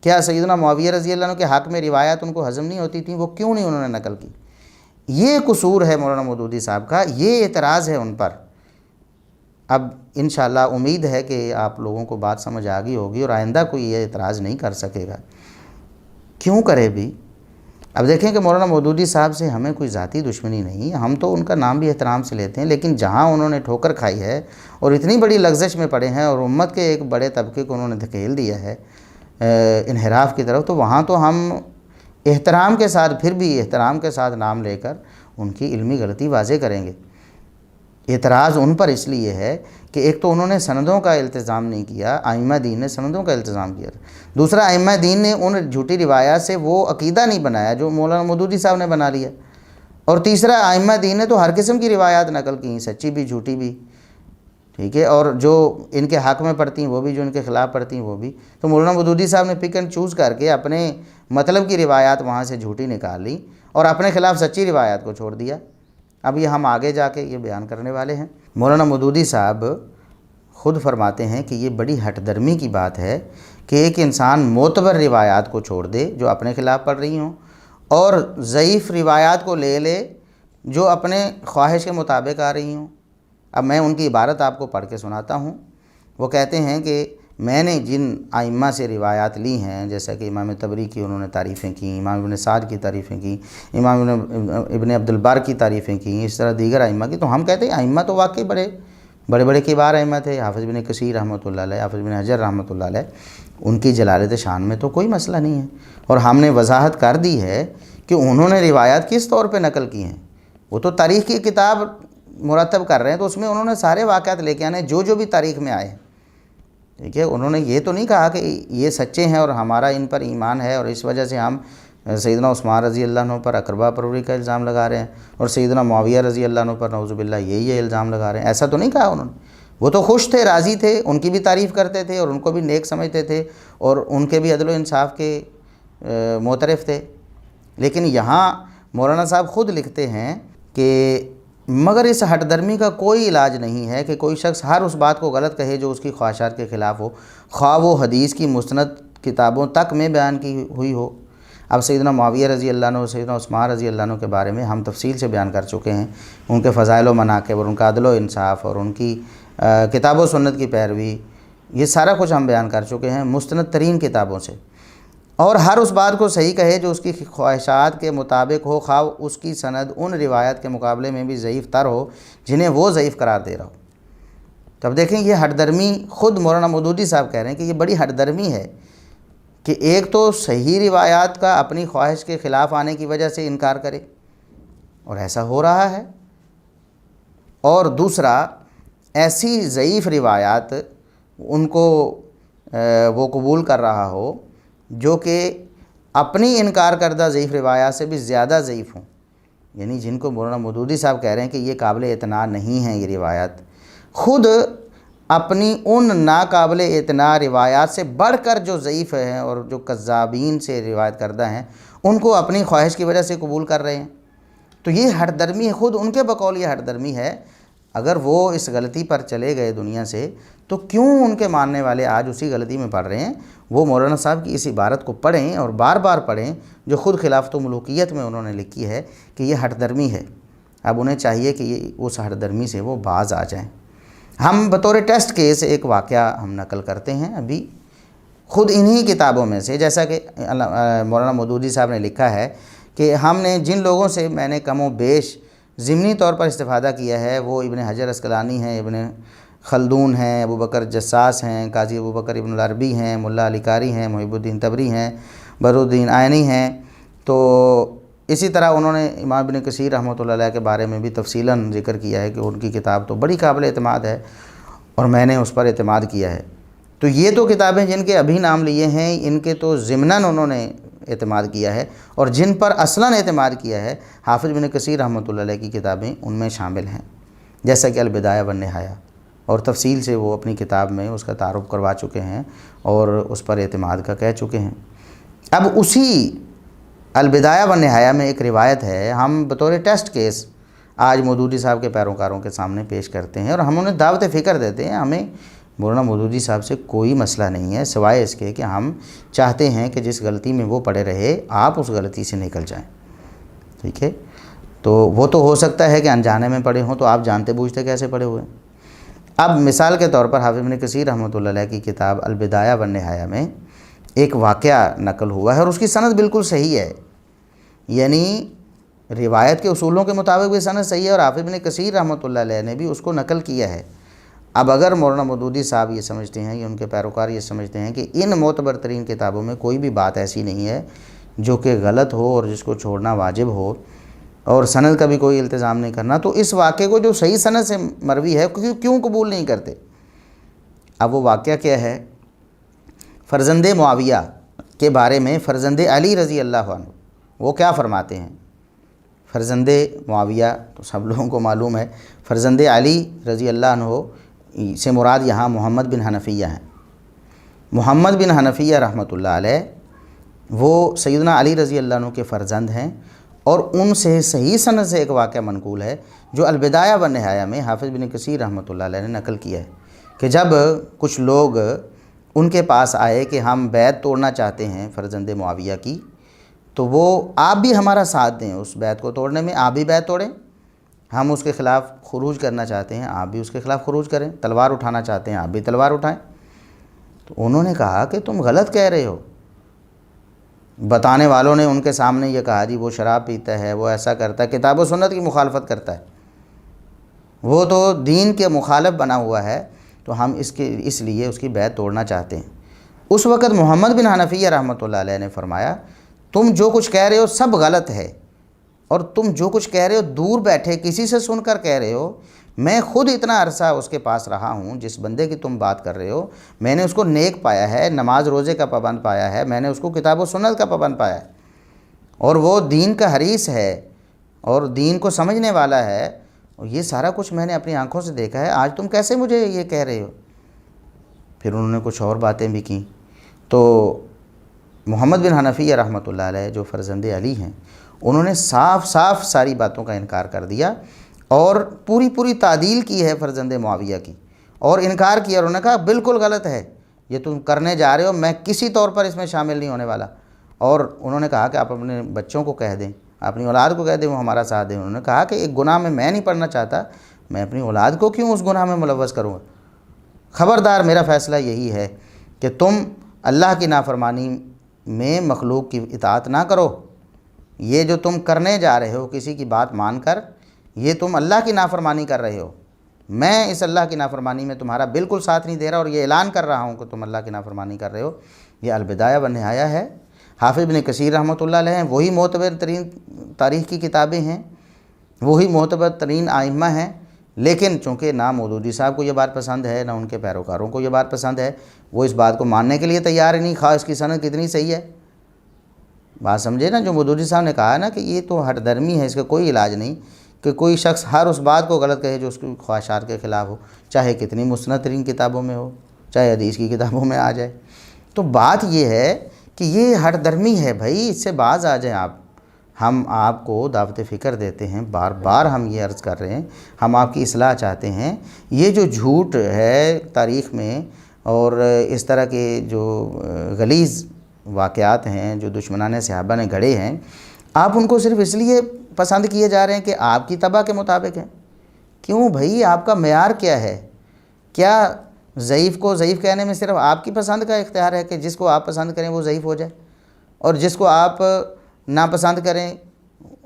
کیا سیدنا معاویہ رضی اللہ عنہ کے حق میں روایات ان کو ہضم نہیں ہوتی تھیں؟ وہ کیوں نہیں انہوں نے نقل کی؟ یہ قصور ہے مولانا مودودی صاحب کا، یہ اعتراض ہے ان پر۔ اب انشاءاللہ امید ہے کہ آپ لوگوں کو بات سمجھ آ گئی ہوگی اور آئندہ کوئی یہ اعتراض نہیں کر سکے گا، کیوں کرے بھی۔ اب دیکھیں کہ مولانا مودودی صاحب سے ہمیں کوئی ذاتی دشمنی نہیں، ہم تو ان کا نام بھی احترام سے لیتے ہیں، لیکن جہاں انہوں نے ٹھوکر کھائی ہے اور اتنی بڑی لغزش میں پڑے ہیں اور امت کے ایک بڑے طبقے کو انہوں نے دھکیل دیا ہے انحراف کی طرف، تو وہاں تو ہم احترام کے ساتھ، پھر بھی احترام کے ساتھ نام لے کر ان کی علمی غلطی واضح کریں گے۔ اعتراض ان پر اس لیے ہے کہ ایک تو انہوں نے سندوں کا التزام نہیں کیا، ائمہ دین نے سندوں کا التزام کیا، دوسرا ائمہ دین نے ان جھوٹی روایات سے وہ عقیدہ نہیں بنایا جو مولانا مودودی صاحب نے بنا لیا، اور تیسرا ائمہ دین نے تو ہر قسم کی روایات نقل کی، سچی بھی جھوٹی بھی، ٹھیک ہے، اور جو ان کے حق میں پڑتی ہیں وہ بھی، جو ان کے خلاف پڑتی ہیں وہ بھی۔ تو مولانا مودودی صاحب نے پک اینڈ چوز کر کے اپنے مطلب کی روایات وہاں سے جھوٹی نکال لی اور اپنے خلاف سچی روایات کو چھوڑ دیا۔ اب یہ ہم آگے جا کے یہ بیان کرنے والے ہیں۔ مولانا مودودی صاحب خود فرماتے ہیں کہ یہ بڑی ہٹ درمی کی بات ہے کہ ایک انسان معتبر روایات کو چھوڑ دے جو اپنے خلاف پڑھ رہی ہوں، اور ضعیف روایات کو لے لے جو اپنے خواہش کے مطابق آ رہی ہوں۔ اب میں ان کی عبارت آپ کو پڑھ کے سناتا ہوں۔ وہ کہتے ہیں کہ میں نے جن ائمہ سے روایات لی ہیں، جیسا کہ امام طبری کی انہوں نے تعریفیں کیں، امام ابن سعد کی تعریفیں کیں، امام ابن عبد البر کی تعریفیں کیں، اس طرح دیگر ائمہ کی، تو ہم کہتے ہیں ائمہ تو واقعی بڑے کبار ائمہ تھے، حافظ بن کثیر رحمۃ اللہ علیہ، حافظ بن حجر رحمۃ اللہ علیہ، ان کی جلالت شان میں تو کوئی مسئلہ نہیں ہے، اور ہم نے وضاحت کر دی ہے کہ انہوں نے روایات کس طور پہ نقل کی ہیں۔ وہ تو تاریخ کی کتاب مرتب کر رہے ہیں تو اس میں انہوں نے سارے واقعات لے کے آنے جو بھی تاریخ میں آئے ہیں، ٹھیک ہے۔ انہوں نے یہ تو نہیں کہا کہ یہ سچے ہیں اور ہمارا ان پر ایمان ہے اور اس وجہ سے ہم سیدنا عثمان رضی اللہ عنہ پر اقربا پروری کا الزام لگا رہے ہیں اور سیدنا معاویہ رضی اللہ عنہ پر نعوذ باللہ یہ الزام لگا رہے ہیں، ایسا تو نہیں کہا انہوں نے۔ وہ تو خوش تھے، راضی تھے، ان کی بھی تعریف کرتے تھے اور ان کو بھی نیک سمجھتے تھے اور ان کے بھی عدل و انصاف کے معترف تھے۔ لیکن یہاں مولانا صاحب خود لکھتے ہیں کہ مگر اس ہٹ درمی کا کوئی علاج نہیں ہے کہ کوئی شخص ہر اس بات کو غلط کہے جو اس کی خواہشات کے خلاف ہو، خواہ وہ حدیث کی مستند کتابوں تک میں بیان کی ہوئی ہو۔ اب سیدنا معاویہ رضی اللہ عنہ، سیدنا عثمان رضی اللہ عنہ کے بارے میں ہم تفصیل سے بیان کر چکے ہیں، ان کے فضائل و مناقب اور ان کا عدل و انصاف اور ان کی کتاب و سنت کی پیروی، یہ سارا کچھ ہم بیان کر چکے ہیں مستند ترین کتابوں سے۔ اور ہر اس بات کو صحیح کہے جو اس کی خواہشات کے مطابق ہو، خواہ اس کی سند ان روایات کے مقابلے میں بھی ضعیف تر ہو جنہیں وہ ضعیف قرار دے رہا ہو۔ تب دیکھیں یہ ہٹ درمی خود مولانا مودودی صاحب کہہ رہے ہیں کہ یہ بڑی ہٹ درمی ہے کہ ایک تو صحیح روایات کا اپنی خواہش کے خلاف آنے کی وجہ سے انکار کرے، اور ایسا ہو رہا ہے، اور دوسرا ایسی ضعیف روایات ان کو وہ قبول کر رہا ہو جو کہ اپنی انکار کردہ ضعیف روایات سے بھی زیادہ ضعیف ہوں، یعنی جن کو مولانا مودودی صاحب کہہ رہے ہیں کہ یہ قابل اعتماد نہیں ہیں، یہ روایات خود اپنی ان ناقابل اعتماد روایات سے بڑھ کر جو ضعیف ہیں اور جو کذابین سے روایت کردہ ہیں ان کو اپنی خواہش کی وجہ سے قبول کر رہے ہیں۔ تو یہ ہٹ درمی خود ان کے بقول یہ ہٹ درمی ہے۔ اگر وہ اس غلطی پر چلے گئے دنیا سے تو کیوں ان کے ماننے والے آج اسی غلطی میں پڑ رہے ہیں؟ وہ مولانا صاحب کی اس عبارت کو پڑھیں اور بار بار پڑھیں جو خود خلافت و ملوکیت میں انہوں نے لکھی ہے کہ یہ ہٹ درمی ہے۔ اب انہیں چاہیے کہ یہ اس ہٹ درمی سے وہ باز آ جائیں۔ ہم بطور ٹیسٹ کیس ایک واقعہ ہم نقل کرتے ہیں ابھی خود انہی کتابوں میں سے، جیسا کہ مولانا مودودی صاحب نے لکھا ہے کہ ہم نے جن لوگوں سے میں نے کم و بیش ضمنی طور پر استفادہ کیا ہے وہ ابن حجر اسقلانی ہیں، ابن خلدون ہیں، ابو بکر جساس ہیں، قاضی ابو بکر ابن العربی ہیں، ملا علی قاری ہیں، محب الدین طبری ہیں، بدرالدین عینی ہیں۔ تو اسی طرح انہوں نے امام ابن کثیر رحمۃ اللہ علیہ کے بارے میں بھی تفصیلاً ذکر کیا ہے کہ ان کی کتاب تو بڑی قابل اعتماد ہے اور میں نے اس پر اعتماد کیا ہے۔ تو یہ تو کتابیں جن کے ابھی نام لیے ہیں ان کے تو ضمناً انہوں نے اعتماد کیا ہے، اور جن پر اصلاً اعتماد کیا ہے حافظ ابن کثیر رحمۃ اللہ علیہ کی کتابیں ان میں شامل ہیں، جیسا کہ البدایہ والنہایہ، اور تفصیل سے وہ اپنی کتاب میں اس کا تعارف کروا چکے ہیں اور اس پر اعتماد کا کہہ چکے ہیں۔ اب اسی البدایہ والنہایہ میں ایک روایت ہے، ہم بطور ٹیسٹ کیس آج مودودی صاحب کے پیروکاروں کے سامنے پیش کرتے ہیں اور ہم انہیں دعوت فکر دیتے ہیں۔ ہمیں مولانا مودودی صاحب سے کوئی مسئلہ نہیں ہے سوائے اس کے کہ ہم چاہتے ہیں کہ جس غلطی میں وہ پڑے رہے آپ اس غلطی سے نکل جائیں، ٹھیک ہے۔ تو وہ تو ہو سکتا ہے کہ انجانے میں پڑے ہوں، تو آپ جانتے بوجھتے کیسے پڑے ہوئے ہیں؟ اب مثال کے طور پر حافظ ابن کثیر رحمۃ اللہ علیہ کی کتاب البدایہ والنہایہ میں ایک واقعہ نقل ہوا ہے اور اس کی سند بالکل صحیح ہے، یعنی روایت کے اصولوں کے مطابق بھی سند صحیح ہے اور حافظ ابن کثیر رحمۃ اللہ علیہ نے بھی اس کو نقل کیا ہے۔ اب اگر مولانا مودودی صاحب یہ سمجھتے ہیں یا ان کے پیروکار یہ سمجھتے ہیں کہ ان معتبر ترین کتابوں میں کوئی بھی بات ایسی نہیں ہے جو کہ غلط ہو اور جس کو چھوڑنا واجب ہو اور سند کا بھی کوئی التزام نہیں کرنا، تو اس واقعے کو جو صحیح سند سے مروی ہے کیوں قبول نہیں کرتے؟ اب وہ واقعہ کیا ہے؟ فرزند معاویہ کے بارے میں فرزند علی رضی اللہ عنہ وہ کیا فرماتے ہیں؟ فرزند معاویہ تو سب لوگوں کو معلوم ہے، فرزند علی رضی اللہ عنہ سے مراد یہاں محمد بن حنفیہ ہیں۔ محمد بن حنفیہ رحمۃ اللہ علیہ وہ سیدنا علی رضی اللہ عنہ کے فرزند ہیں، اور ان سے صحیح سند سے ایک واقعہ منقول ہے جو البدایہ والنہایہ میں حافظ بن کثیر رحمۃ اللہ علیہ نے نقل کیا ہے کہ جب کچھ لوگ ان کے پاس آئے کہ ہم بیعت توڑنا چاہتے ہیں فرزند معاویہ کی، تو وہ آپ بھی ہمارا ساتھ دیں اس بیعت کو توڑنے میں، آپ بھی بیعت توڑیں، ہم اس کے خلاف خروج کرنا چاہتے ہیں آپ بھی اس کے خلاف خروج کریں، تلوار اٹھانا چاہتے ہیں آپ بھی تلوار اٹھائیں۔ تو انہوں نے کہا کہ تم غلط کہہ رہے ہو۔ بتانے والوں نے ان کے سامنے یہ کہا جی وہ شراب پیتا ہے، وہ ایسا کرتا ہے، کتاب و سنت کی مخالفت کرتا ہے، وہ تو دین کے مخالف بنا ہوا ہے، تو ہم اس لیے اس کی بیعت توڑنا چاہتے ہیں۔ اس وقت محمد بن حنفیہ رحمۃ اللہ علیہ نے فرمایا تم جو کچھ کہہ رہے ہو سب غلط ہے اور تم جو کچھ کہہ رہے ہو دور بیٹھے کسی سے سن کر کہہ رہے ہو، میں خود اتنا عرصہ اس کے پاس رہا ہوں، جس بندے کی تم بات کر رہے ہو میں نے اس کو نیک پایا ہے، نماز روزے کا پابند پایا ہے، میں نے اس کو کتاب و سنت کا پابند پایا ہے، اور وہ دین کا حریص ہے اور دین کو سمجھنے والا ہے، اور یہ سارا کچھ میں نے اپنی آنکھوں سے دیکھا ہے، آج تم کیسے مجھے یہ کہہ رہے ہو؟ پھر انہوں نے کچھ اور باتیں بھی کیں۔ تو محمد بن حنفیہ رحمۃ اللہ علیہ جو فرزند علی ہیں، انہوں نے صاف صاف ساری باتوں کا انکار کر دیا اور پوری تعدیل کی ہے فرزند معاویہ کی، اور انکار کیا، اور انہوں نے کہا بالکل غلط ہے یہ تم کرنے جا رہے ہو، میں کسی طور پر اس میں شامل نہیں ہونے والا۔ اور انہوں نے کہا کہ آپ اپنے بچوں کو کہہ دیں، اپنی اولاد کو کہہ دیں وہ ہمارا ساتھ دیں۔ انہوں نے کہا کہ ایک گناہ میں نہیں پڑھنا چاہتا، میں اپنی اولاد کو کیوں اس گناہ میں ملوث کروں گا؟ خبردار، میرا فیصلہ یہی ہے کہ تم اللہ کی نافرمانی میں مخلوق کی اطاعت نہ کرو، یہ جو تم کرنے جا رہے ہو کسی کی بات مان کر، یہ تم اللہ کی نافرمانی کر رہے ہو، میں اس اللہ کی نافرمانی میں تمہارا بالکل ساتھ نہیں دے رہا، اور یہ اعلان کر رہا ہوں کہ تم اللہ کی نافرمانی کر رہے ہو۔ یہ البدایہ والنہایہ ہے، حافظ ابن کثیر رحمۃ اللہ علیہ ہیں، وہی معتبر ترین تاریخ کی کتابیں ہیں، وہی معتبر ترین ائمہ ہیں، لیکن چونکہ نہ مودودی صاحب کو یہ بات پسند ہے، نہ ان کے پیروکاروں کو یہ بات پسند ہے، وہ اس بات کو ماننے کے لیے تیار ہی نہیں، خواہ اس کی سند کتنی صحیح ہے۔ بات سمجھے نا، جو مودودی صاحب نے کہا نا کہ یہ تو ہٹ درمی ہے، اس کا کوئی علاج نہیں کہ کوئی شخص ہر اس بات کو غلط کہے جو اس کی خواہشات کے خلاف ہو، چاہے کتنی مستند ترین کتابوں میں ہو، چاہے حدیث کی کتابوں میں آ جائے۔ تو بات یہ ہے کہ یہ ہٹ درمی ہے بھائی، اس سے باز آ جائیں آپ۔ ہم آپ کو دعوت فکر دیتے ہیں، بار بار ہم یہ عرض کر رہے ہیں، ہم آپ کی اصلاح چاہتے ہیں۔ یہ جو جھوٹ ہے تاریخ میں اور اس طرح کے جو غلیظ واقعات ہیں جو دشمنان صحابہ نے گھڑے ہیں، آپ ان کو صرف اس لیے پسند کیے جا رہے ہیں کہ آپ کی طبع کے مطابق ہیں۔ کیوں بھائی؟ آپ کا معیار کیا ہے؟ کیا ضعیف کو ضعیف کہنے میں صرف آپ کی پسند کا اختیار ہے کہ جس کو آپ پسند کریں وہ ضعیف ہو جائے، اور جس کو آپ ناپسند کریں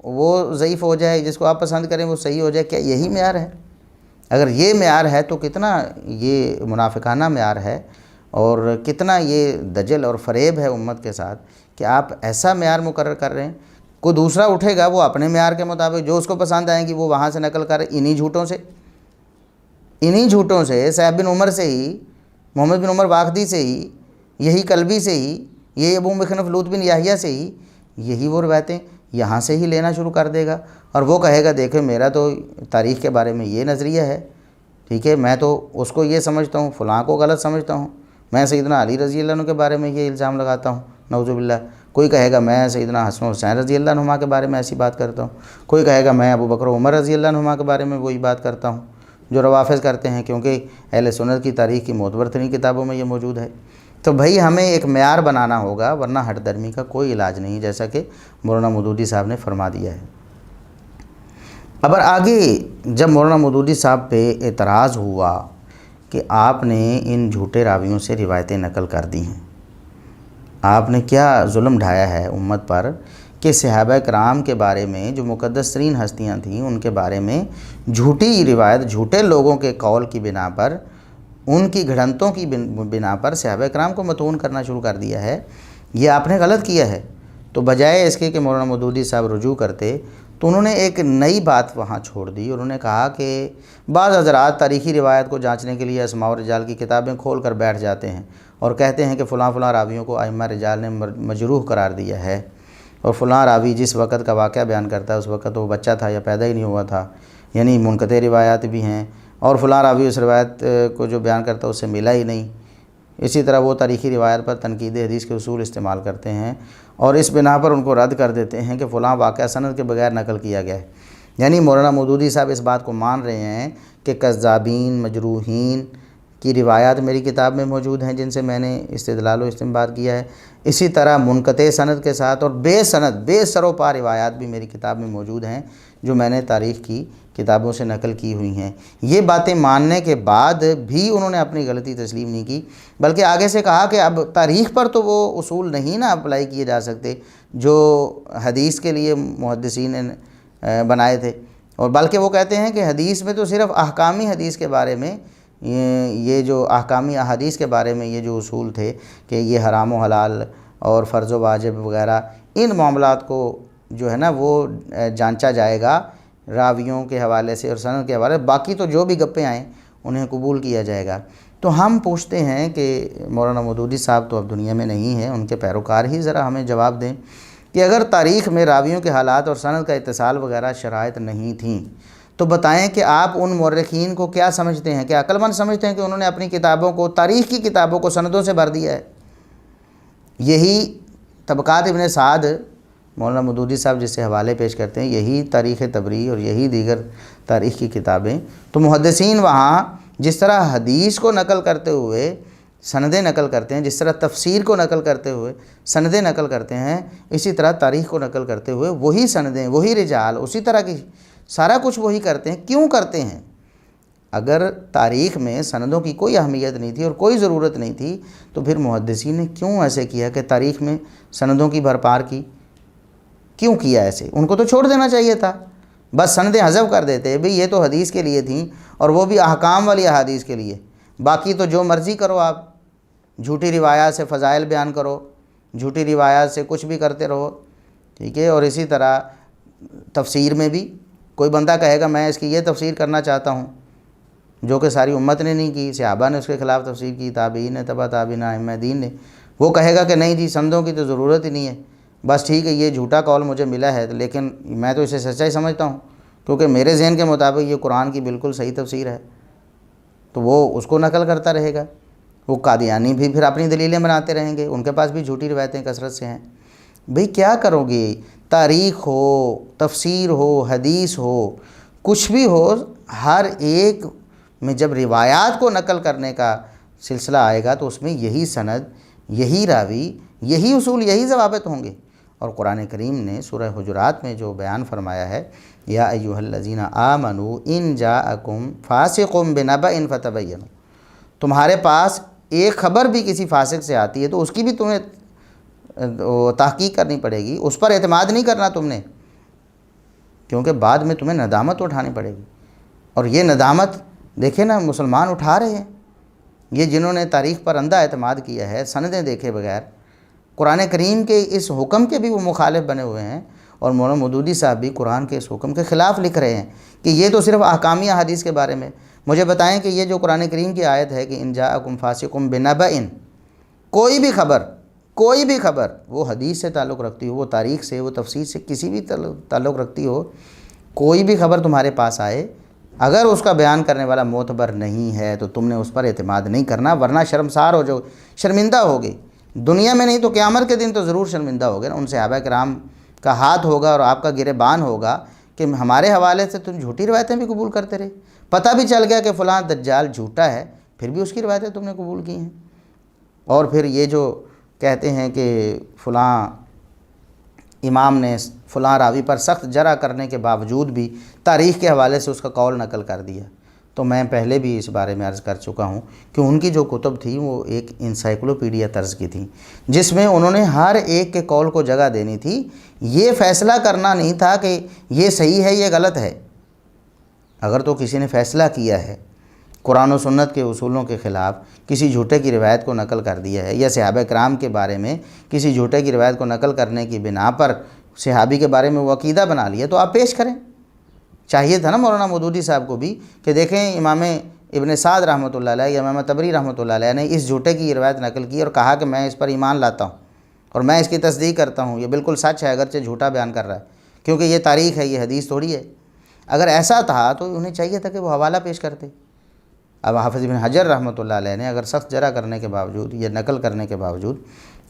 وہ ضعیف ہو جائے، جس کو آپ پسند کریں وہ صحیح ہو جائے؟ کیا یہی معیار ہے؟ اگر یہ معیار ہے تو کتنا یہ منافقانہ معیار ہے، اور کتنا یہ دجل اور فریب ہے امت کے ساتھ کہ آپ ایسا معیار مقرر کر رہے ہیں۔ کوئی دوسرا اٹھے گا وہ اپنے معیار کے مطابق جو اس کو پسند آئیں گی وہ وہاں سے نقل کر انہی جھوٹوں سے صہیب بن عمر سے ہی، محمد بن عمر واقدی سے ہی، یہی کلبی سے ہی، یہی ابو مخنف لوط بن یحییٰ سے ہی، یہی وہ روایتیں یہاں سے ہی لینا شروع کر دے گا، اور وہ کہے گا دیکھیں میرا تو تاریخ کے بارے میں یہ نظریہ ہے، ٹھیک ہے، میں تو اس کو یہ سمجھتا ہوں، فلاں کو غلط سمجھتا ہوں، میں سیدنا علی رضی اللہ عنہ کے بارے میں یہ الزام لگاتا ہوں، نعوذ باللہ۔ کوئی کہے گا میں سیدنا حسن حسین رضی اللہ عنہما کے بارے میں ایسی بات کرتا ہوں، کوئی کہے گا میں ابو بکر عمر رضی اللہ عنہما کے بارے میں وہی بات کرتا ہوں جو روافظ کرتے ہیں، کیونکہ اہل سنت کی تاریخ کی معتبر ترین کتابوں میں یہ موجود ہے۔ تو بھائی ہمیں ایک معیار بنانا ہوگا، ورنہ ہٹ درمی کا کوئی علاج نہیں، جیسا کہ مولانا مودودی صاحب نے فرما دیا ہے۔ اب آگے جب مولانا مودودی صاحب پہ اعتراض ہوا کہ آپ نے ان جھوٹے راویوں سے روایتیں نقل کر دی ہیں، آپ نے کیا ظلم ڈھایا ہے امت پر کہ صحابہ کرام کے بارے میں جو مقدس ترین ہستیاں تھیں ان کے بارے میں جھوٹی روایت، جھوٹے لوگوں کے قول کی بنا پر، ان کی گھڑنتوں کی بنا پر صحابہ کرام کو متون کرنا شروع کر دیا ہے، یہ آپ نے غلط کیا ہے۔ تو بجائے اس کے کہ مولانا مودودی صاحب رجوع کرتے، تو انہوں نے ایک نئی بات وہاں چھوڑ دی، انہوں نے کہا کہ بعض حضرات تاریخی روایت کو جانچنے کے لیے اسماء و رجال کی کتابیں کھول کر بیٹھ جاتے ہیں اور کہتے ہیں کہ فلاں راویوں کو ائمہ رجال نے مجروح قرار دیا ہے، اور فلاں راوی جس وقت کا واقعہ بیان کرتا ہے اس وقت وہ بچہ تھا یا پیدا ہی نہیں ہوا تھا، یعنی منقطع روایات بھی ہیں، اور فلاں راوی اس روایت کو جو بیان کرتا ہے اس سے ملا ہی نہیں۔ اسی طرح وہ تاریخی روایت پر تنقید حدیث کے اصول استعمال کرتے ہیں اور اس بنا پر ان کو رد کر دیتے ہیں کہ فلاں واقعہ سند کے بغیر نقل کیا گیا ہے۔ یعنی مولانا مودودی صاحب اس بات کو مان رہے ہیں کہ کذابین، مجروحین کی روایات میری کتاب میں موجود ہیں جن سے میں نے استدلال و استنباط کیا ہے، اسی طرح منقطع سند کے ساتھ اور بے سند، بے سر و پا روایات بھی میری کتاب میں موجود ہیں جو میں نے تاریخ کی کتابوں سے نقل کی ہوئی ہیں۔ یہ باتیں ماننے کے بعد بھی انہوں نے اپنی غلطی تسلیم نہیں کی، بلکہ آگے سے کہا کہ اب تاریخ پر تو وہ اصول نہیں نا اپلائی کیے جا سکتے جو حدیث کے لیے محدثین نے بنائے تھے، اور بلکہ وہ کہتے ہیں کہ حدیث میں تو صرف احکامی حدیث کے بارے میں، یہ جو احکامی احادیث کے بارے میں یہ جو اصول تھے کہ یہ حرام و حلال اور فرض و واجب وغیرہ ان معاملات کو جو ہے نا وہ جانچا جائے گا راویوں کے حوالے سے اور سند کے حوالے سے، باقی تو جو بھی گپیں آئیں انہیں قبول کیا جائے گا۔ تو ہم پوچھتے ہیں کہ مولانا مودودی صاحب تو اب دنیا میں نہیں ہیں، ان کے پیروکار ہی ذرا ہمیں جواب دیں کہ اگر تاریخ میں راویوں کے حالات اور سند کا اتصال وغیرہ شرائط نہیں تھیں تو بتائیں کہ آپ ان مورخین کو کیا سمجھتے ہیں؟ کیا عقل مند سمجھتے ہیں کہ انہوں نے اپنی کتابوں کو، تاریخ کی کتابوں کو سندوں سے بھر دیا ہے؟ یہی طبقات ابن سعد مولانا مودودی صاحب جس سے حوالے پیش کرتے ہیں، یہی تاریخ تبری اور یہی دیگر تاریخ کی کتابیں، تو محدثین وہاں جس طرح حدیث کو نقل کرتے ہوئے سندیں نقل کرتے ہیں، جس طرح تفسیر کو نقل کرتے ہوئے سندیں نقل کرتے ہیں، اسی طرح تاریخ کو نقل کرتے ہوئے وہی سندیں، وہی رجال، اسی طرح کی سارا کچھ وہی کرتے ہیں۔ کیوں کرتے ہیں؟ اگر تاریخ میں سندوں کی کوئی اہمیت نہیں تھی اور کوئی ضرورت نہیں تھی تو پھر محدثین نے کیوں ایسے کیا کہ تاریخ میں سندوں کی بھرپار کی؟ کیوں کیا ایسے؟ ان کو تو چھوڑ دینا چاہیے تھا، بس سندیں حذف کر دیتے، بھئی یہ تو حدیث کے لیے تھیں اور وہ بھی احکام والی احادیث کے لیے، باقی تو جو مرضی کرو، آپ جھوٹی روایات سے فضائل بیان کرو، جھوٹی روایات سے کچھ بھی کرتے رہو، ٹھیک ہے۔ اور اسی طرح تفسیر میں بھی کوئی بندہ کہے گا میں اس کی یہ تفسیر کرنا چاہتا ہوں جو کہ ساری امت نے نہیں کی، صحابہ نے اس کے خلاف تفسیر کی، تابعین نے، تبع تابعین، ائمہ دین نے، وہ کہے گا کہ نہیں جی سندوں کی تو ضرورت ہی نہیں ہے، بس ٹھیک ہے یہ جھوٹا قول مجھے ملا ہے لیکن میں تو اسے سچائی سمجھتا ہوں کیونکہ میرے ذہن کے مطابق یہ قرآن کی بالکل صحیح تفسیر ہے، تو وہ اس کو نقل کرتا رہے گا۔ وہ قادیانی بھی پھر اپنی دلیلیں بناتے رہیں گے، ان کے پاس بھی جھوٹی روایتیں کثرت سے ہیں۔ بھئی کیا کرو گے؟ تاریخ ہو، تفسیر ہو، حدیث ہو، کچھ بھی ہو، ہر ایک میں جب روایات کو نقل کرنے کا سلسلہ آئے گا تو اس میں یہی سند، یہی راوی، یہی اصول، یہی ضوابط ہوں گے۔ اور قرآن کریم نے سورہ حجرات میں جو بیان فرمایا ہے، یا ایھا الذین آمنوا ان جاءکم فاسق بنبأ فتبینوا، تمہارے پاس ایک خبر بھی کسی فاسق سے آتی ہے تو اس کی بھی تمہیں تحقیق کرنی پڑے گی، اس پر اعتماد نہیں کرنا تم نے، کیونکہ بعد میں تمہیں ندامت اٹھانی پڑے گی۔ اور یہ ندامت دیکھیں نا مسلمان اٹھا رہے ہیں، یہ جنہوں نے تاریخ پر اندھا اعتماد کیا ہے سندیں دیکھے بغیر، قرآن کریم کے اس حکم کے بھی وہ مخالف بنے ہوئے ہیں، اور مولانا مودودی صاحب بھی قرآن کے اس حکم کے خلاف لکھ رہے ہیں کہ یہ تو صرف احکامی احادیث کے بارے میں۔ مجھے بتائیں کہ یہ جو قرآن کریم کی آیت ہے کہ ان جاءکم فاسق بنبأ، کوئی بھی خبر وہ حدیث سے تعلق رکھتی ہو، وہ تاریخ سے، وہ تفسیر سے، کسی بھی تعلق رکھتی ہو، کوئی بھی خبر تمہارے پاس آئے، اگر اس کا بیان کرنے والا معتبر نہیں ہے تو تم نے اس پر اعتماد نہیں کرنا، ورنہ شرمسار ہو جاؤ، شرمندہ ہوگے، دنیا میں نہیں تو قیامت کے دن تو ضرور شرمندہ ہوگے نا۔ ان صحابہ کرام کا ہاتھ ہوگا اور آپ کا گریبان ہوگا کہ ہمارے حوالے سے تم جھوٹی روایتیں بھی قبول کرتے رہے، پتہ بھی چل گیا کہ فلاں دجال جھوٹا ہے، پھر بھی اس کی روایتیں تم نے قبول کی ہیں۔ اور پھر یہ جو کہتے ہیں کہ فلاں امام نے فلاں راوی پر سخت جرح کرنے کے باوجود بھی تاریخ کے حوالے سے اس کا قول نقل کر دیا، تو میں پہلے بھی اس بارے میں عرض کر چکا ہوں کہ ان کی جو کتب تھی وہ ایک انسائکلوپیڈیا طرز کی تھی، جس میں انہوں نے ہر ایک کے قول کو جگہ دینی تھی، یہ فیصلہ کرنا نہیں تھا کہ یہ صحیح ہے یہ غلط ہے۔ اگر تو کسی نے فیصلہ کیا ہے قرآن و سنت کے اصولوں کے خلاف، کسی جھوٹے کی روایت کو نقل کر دیا ہے، یا صحابہ کرام کے بارے میں کسی جھوٹے کی روایت کو نقل کرنے کی بنا پر صحابی کے بارے میں وہ عقیدہ بنا لیا، تو آپ پیش کریں۔ چاہیے تھا نا مولانا مودودی صاحب کو بھی کہ دیکھیں امام ابن سعد رحمۃ اللہ علیہ یا امام طبری رحمۃ اللہ علیہ نے اس جھوٹے کی روایت نقل کی اور کہا کہ میں اس پر ایمان لاتا ہوں اور میں اس کی تصدیق کرتا ہوں، یہ بالکل سچ ہے اگرچہ جھوٹا بیان کر رہا ہے، کیونکہ یہ تاریخ ہے، یہ حدیث تھوڑی ہے۔ اگر ایسا تھا تو انہیں چاہیے تھا کہ وہ حوالہ پیش کرتے۔ اب حافظ ابن حجر رحمۃ اللہ علیہ نے اگر سخت جرح کرنے کے باوجود یا نقل کرنے کے باوجود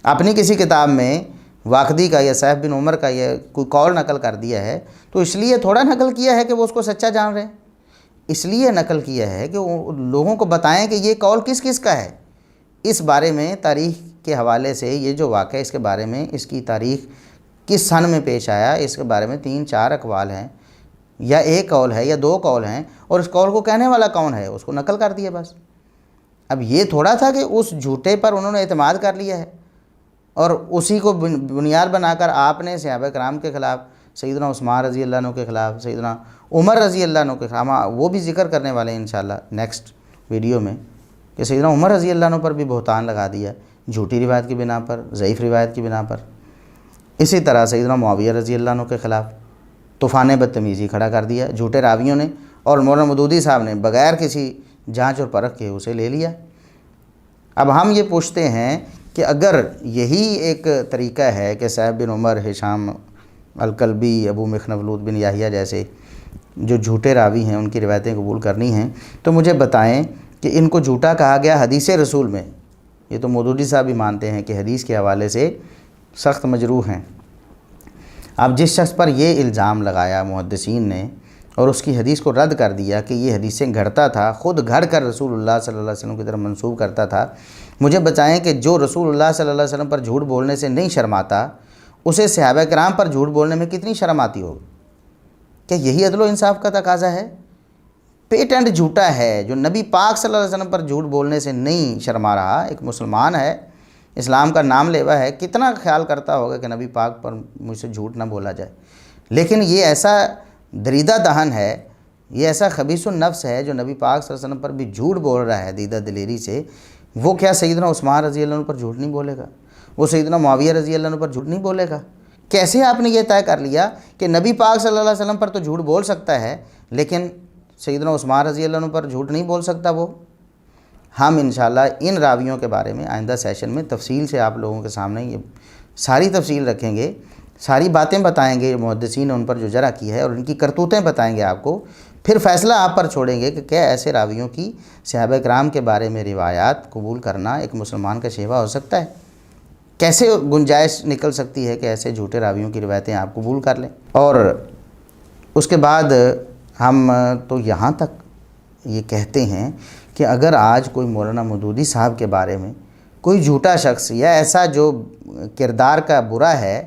اپنی کسی کتاب میں واقدی کا یا صیف بن عمر کا یا کوئی قول نقل کر دیا ہے تو اس لیے تھوڑا نقل کیا ہے کہ وہ اس کو سچا جان رہے ہیں، اس لیے نقل کیا ہے کہ لوگوں کو بتائیں کہ یہ قول کس کس کا ہے۔ اس بارے میں تاریخ کے حوالے سے یہ جو واقعہ اس کے بارے میں اس کی تاریخ کس سن میں پیش آیا، اس کے بارے میں 3-4 اقوال ہیں، یا ایک قول ہے یا 2 قول ہیں، اور اس قول کو کہنے والا کون ہے اس کو نقل کر دیا بس۔ اب یہ تھوڑا تھا کہ اس جھوٹے پر انہوں نے اعتماد کر لیا ہے اور اسی کو بنیاد بنا کر آپ نے صحابہ کرام کے خلاف، سیدنا عثمان رضی اللہ عنہ کے خلاف، سیدنا عمر رضی اللہ عنہ کے خلاف، وہ بھی ذکر کرنے والے ہیں انشاءاللہ نیکسٹ ویڈیو میں، کہ سیدنا عمر رضی اللہ عنہ پر بھی بہتان لگا دیا جھوٹی روایت کی بنا پر، ضعیف روایت کی بنا پر۔ اسی طرح سیدنا معاویہ رضی اللہ عنہ کے خلاف طوفان بدتمیزی کھڑا کر دیا جھوٹے راویوں نے، اور مولانا مودودی صاحب نے بغیر کسی جانچ اور پرکھ کے اسے لے لیا۔ اب ہم یہ پوچھتے ہیں کہ اگر یہی ایک طریقہ ہے کہ صاحب بن عمر، ہشام الکلبی، ابو مخنف بن یحییٰ جیسے جو جھوٹے راوی ہیں ان کی روایتیں قبول کرنی ہیں، تو مجھے بتائیں کہ ان کو جھوٹا کہا گیا حدیث رسول میں؟ یہ تو مودودی صاحب بھی مانتے ہیں کہ حدیث کے حوالے سے سخت مجروح ہیں۔ اب جس شخص پر یہ الزام لگایا محدثین نے اور اس کی حدیث کو رد کر دیا کہ یہ حدیثیں گھڑتا تھا، خود گھڑ کر رسول اللہ صلی اللہ علیہ وسلم کی طرف منسوب کرتا تھا، مجھے بتائیں کہ جو رسول اللہ صلی اللہ علیہ وسلم پر جھوٹ بولنے سے نہیں شرماتا، اسے صحابہ کرام پر جھوٹ بولنے میں کتنی شرم آتی ہوگی؟ کیا یہی عدل و انصاف کا تقاضا ہے؟ پیٹنٹ جھوٹا ہے جو نبی پاک صلی اللہ علیہ وسلم پر جھوٹ بولنے سے نہیں شرما رہا، ایک مسلمان ہے، اسلام کا نام لیوا ہے، کتنا خیال کرتا ہوگا کہ نبی پاک پر مجھ سے جھوٹ نہ بولا جائے، لیکن یہ ایسا دریدہ دہن ہے، یہ ایسا خبیث النفس ہے جو نبی پاک صلی اللہ علیہ وسلم پر بھی جھوٹ بول رہا ہے دیدہ دلیری سے، وہ کیا سیدنا عثمان رضی اللہ عنہ پر جھوٹ نہیں بولے گا؟ وہ سیدنا معاویہ رضی اللہ عنہ پر جھوٹ نہیں بولے گا؟ کیسے آپ نے یہ طے کر لیا کہ نبی پاک صلی اللہ علیہ وسلم پر تو جھوٹ بول سکتا ہے لیکن سیدنا عثمان رضی اللہ عنہ پر جھوٹ نہیں بول سکتا وہ؟ ہم انشاءاللہ ان راویوں کے بارے میں آئندہ سیشن میں تفصیل سے آپ لوگوں کے سامنے یہ ساری تفصیل رکھیں گے، ساری باتیں بتائیں گے، محدثین نے ان پر جو جرح کی ہے اور ان کی کرتوتیں بتائیں گے آپ کو، پھر فیصلہ آپ پر چھوڑیں گے کہ کیا ایسے راویوں کی صحابہ کرام کے بارے میں روایات قبول کرنا ایک مسلمان کا شیوا ہو سکتا ہے؟ کیسے گنجائش نکل سکتی ہے کہ ایسے جھوٹے راویوں کی روایتیں آپ قبول کر لیں؟ اور اس کے بعد ہم تو یہاں تک یہ کہتے ہیں کہ اگر آج کوئی مولانا مودودی صاحب کے بارے میں کوئی جھوٹا شخص یا ایسا جو کردار کا برا ہے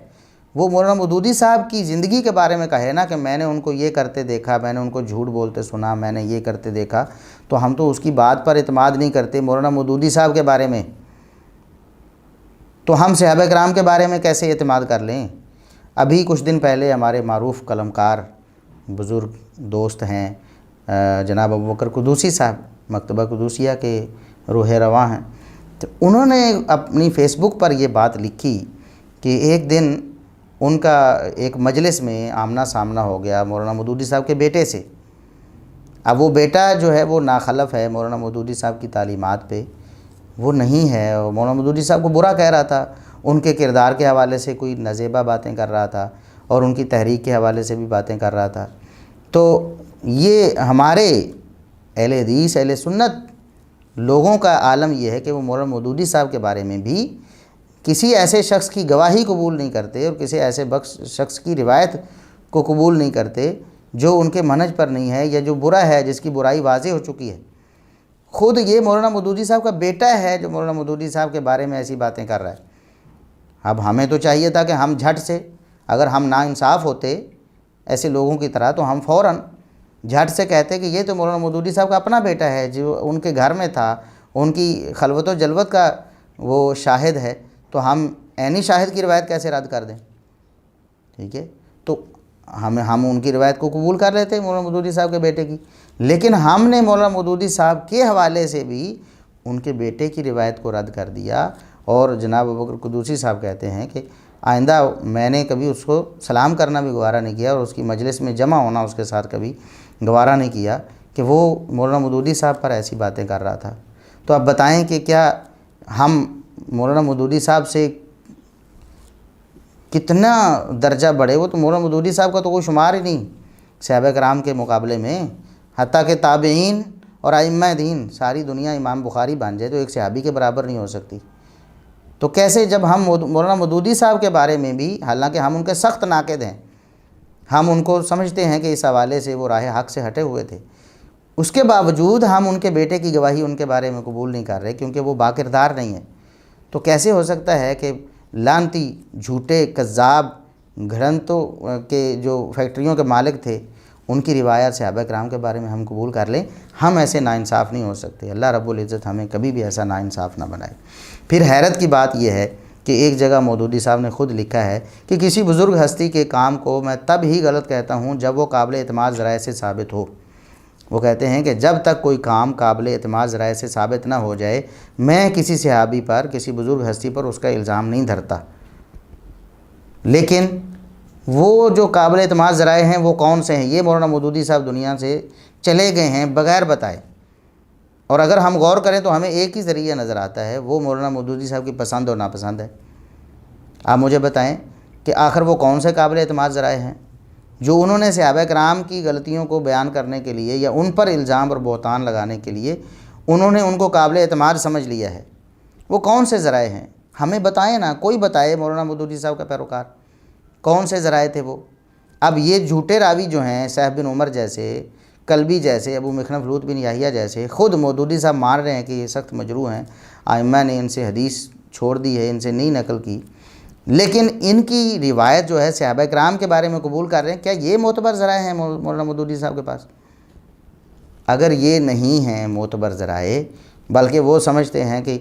وہ مولانا مودودی صاحب کی زندگی کے بارے میں کہے نا کہ میں نے ان کو یہ کرتے دیکھا، میں نے ان کو جھوٹ بولتے سنا، میں نے یہ کرتے دیکھا، تو ہم تو اس کی بات پر اعتماد نہیں کرتے مولانا مودودی صاحب کے بارے میں، تو ہم صحابہ کرام کے بارے میں کیسے اعتماد کر لیں؟ ابھی کچھ دن پہلے ہمارے معروف قلمکار بزرگ دوست ہیں جناب ابوبکر قدوسی صاحب، مکتبہ قدوسیہ کے روح رواں ہیں، تو انہوں نے اپنی فیس بک پر یہ بات لکھی کہ ایک دن ان کا ایک مجلس میں آمنا سامنا ہو گیا مولانا مودودی صاحب کے بیٹے سے۔ اب وہ بیٹا جو ہے وہ ناخلف ہے مولانا مودودی صاحب کی تعلیمات پہ، وہ نہیں ہے، اور مولانا مودودی صاحب کو برا کہہ رہا تھا، ان کے کردار کے حوالے سے کوئی نازیبہ باتیں کر رہا تھا اور ان کی تحریک کے حوالے سے بھی باتیں کر رہا تھا۔ تو یہ ہمارے اہل حدیث اہل سنت لوگوں کا عالم یہ ہے کہ وہ مولانا مودودی صاحب کے بارے میں بھی کسی ایسے شخص کی گواہی قبول نہیں کرتے اور کسی ایسے شخص کی روایت کو قبول نہیں کرتے جو ان کے منہج پر نہیں ہے یا جو برا ہے، جس کی برائی واضح ہو چکی ہے۔ خود یہ مولانا مودودی صاحب کا بیٹا ہے جو مولانا مودودی صاحب کے بارے میں ایسی باتیں کر رہا ہے۔ اب ہمیں تو چاہیے تھا کہ ہم جھٹ سے، اگر ہم ناانصاف ہوتے ایسے لوگوں کی طرح تو ہم فوراً جھٹ سے کہتے کہ یہ تو مولانا مودودی صاحب کا اپنا بیٹا ہے جو ان کے گھر میں تھا، ان کی خلوت و جلوت کا وہ شاہد ہے، تو ہم عینی شاہد کی روایت کیسے رد کر دیں؟ ٹھیک ہے، تو ہم ان کی روایت کو قبول کر لیتے ہیں مولانا مودودی صاحب کے بیٹے کی، لیکن ہم نے مولانا مودودی صاحب کے حوالے سے بھی ان کے بیٹے کی روایت کو رد کر دیا، اور جناب ابوبکر قدوسی صاحب کہتے ہیں کہ آئندہ میں نے کبھی اس کو سلام کرنا بھی گوارہ نہیں کیا اور اس کی مجلس میں جمع ہونا اس کے ساتھ کبھی گوارہ نہیں کیا کہ وہ مولانا مودودی صاحب پر ایسی باتیں کر رہا تھا۔ تو اب بتائیں کہ کیا ہم مولانا مودودی صاحب سے کتنا درجہ بڑھے؟ وہ تو مولانا مودودی صاحب کا تو کوئی شمار ہی نہیں صحابہ کرام کے مقابلے میں، حتیٰ کہ تابعین اور ائمہ دین ساری دنیا امام بخاری بن جائے تو ایک صحابی کے برابر نہیں ہو سکتی۔ تو کیسے جب ہم مولانا مودودی صاحب کے بارے میں بھی، حالانکہ ہم ان کے سخت ناقد ہیں، ہم ان کو سمجھتے ہیں کہ اس حوالے سے وہ راہ حق سے ہٹے ہوئے تھے، اس کے باوجود ہم ان کے بیٹے کی گواہی ان کے بارے میں قبول نہیں کر رہے کیونکہ وہ باکردار نہیں ہے، تو کیسے ہو سکتا ہے کہ لعنتی جھوٹے کذاب گھڑنتوں کے جو فیکٹریوں کے مالک تھے ان کی روایات صحابہ کرام کے بارے میں ہم قبول کر لیں؟ ہم ایسے ناانصاف نہیں ہو سکتے۔ اللہ رب العزت ہمیں کبھی بھی ایسا ناانصاف نہ بنائے۔ پھر حیرت کی بات یہ ہے کہ ایک جگہ مودودی صاحب نے خود لکھا ہے کہ کسی بزرگ ہستی کے کام کو میں تب ہی غلط کہتا ہوں جب وہ قابل اعتماد ذرائع سے ثابت ہو۔ وہ کہتے ہیں کہ جب تک کوئی کام قابل اعتماد ذرائع سے ثابت نہ ہو جائے میں کسی صحابی پر، کسی بزرگ ہستی پر اس کا الزام نہیں دھرتا۔ لیکن وہ جو قابل اعتماد ذرائع ہیں وہ کون سے ہیں؟ یہ مولانا مودودی صاحب دنیا سے چلے گئے ہیں بغیر بتائے، اور اگر ہم غور کریں تو ہمیں ایک ہی ذریعہ نظر آتا ہے، وہ مولانا مودودی صاحب کی پسند اور ناپسند ہے۔ آپ مجھے بتائیں کہ آخر وہ کون سے قابل اعتماد ذرائع ہیں جو انہوں نے صحابہ کرام کی غلطیوں کو بیان کرنے کے لیے یا ان پر الزام اور بہتان لگانے کے لیے انہوں نے ان کو قابل اعتماد سمجھ لیا ہے؟ وہ کون سے ذرائع ہیں؟ ہمیں بتائیں نا، کوئی بتائے مولانا مودودی صاحب کا پیروکار کون سے ذرائع تھے وہ۔ اب یہ جھوٹے راوی جو ہیں، سیف بن عمر جیسے، کلبی جیسے، ابو مخنف لوط بن یحییٰ جیسے، خود مودودی صاحب مان رہے ہیں کہ یہ سخت مجروح ہیں، ائمہ نے ان سے حدیث چھوڑ دی ہے، ان سے نہیں نقل کی، لیکن ان کی روایت جو ہے صحابہ کرام کے بارے میں قبول کر رہے ہیں۔ کیا یہ معتبر ذرائع ہیں مولانا مودودی صاحب کے پاس؟ اگر یہ نہیں ہیں معتبر ذرائع، بلکہ وہ سمجھتے ہیں کہ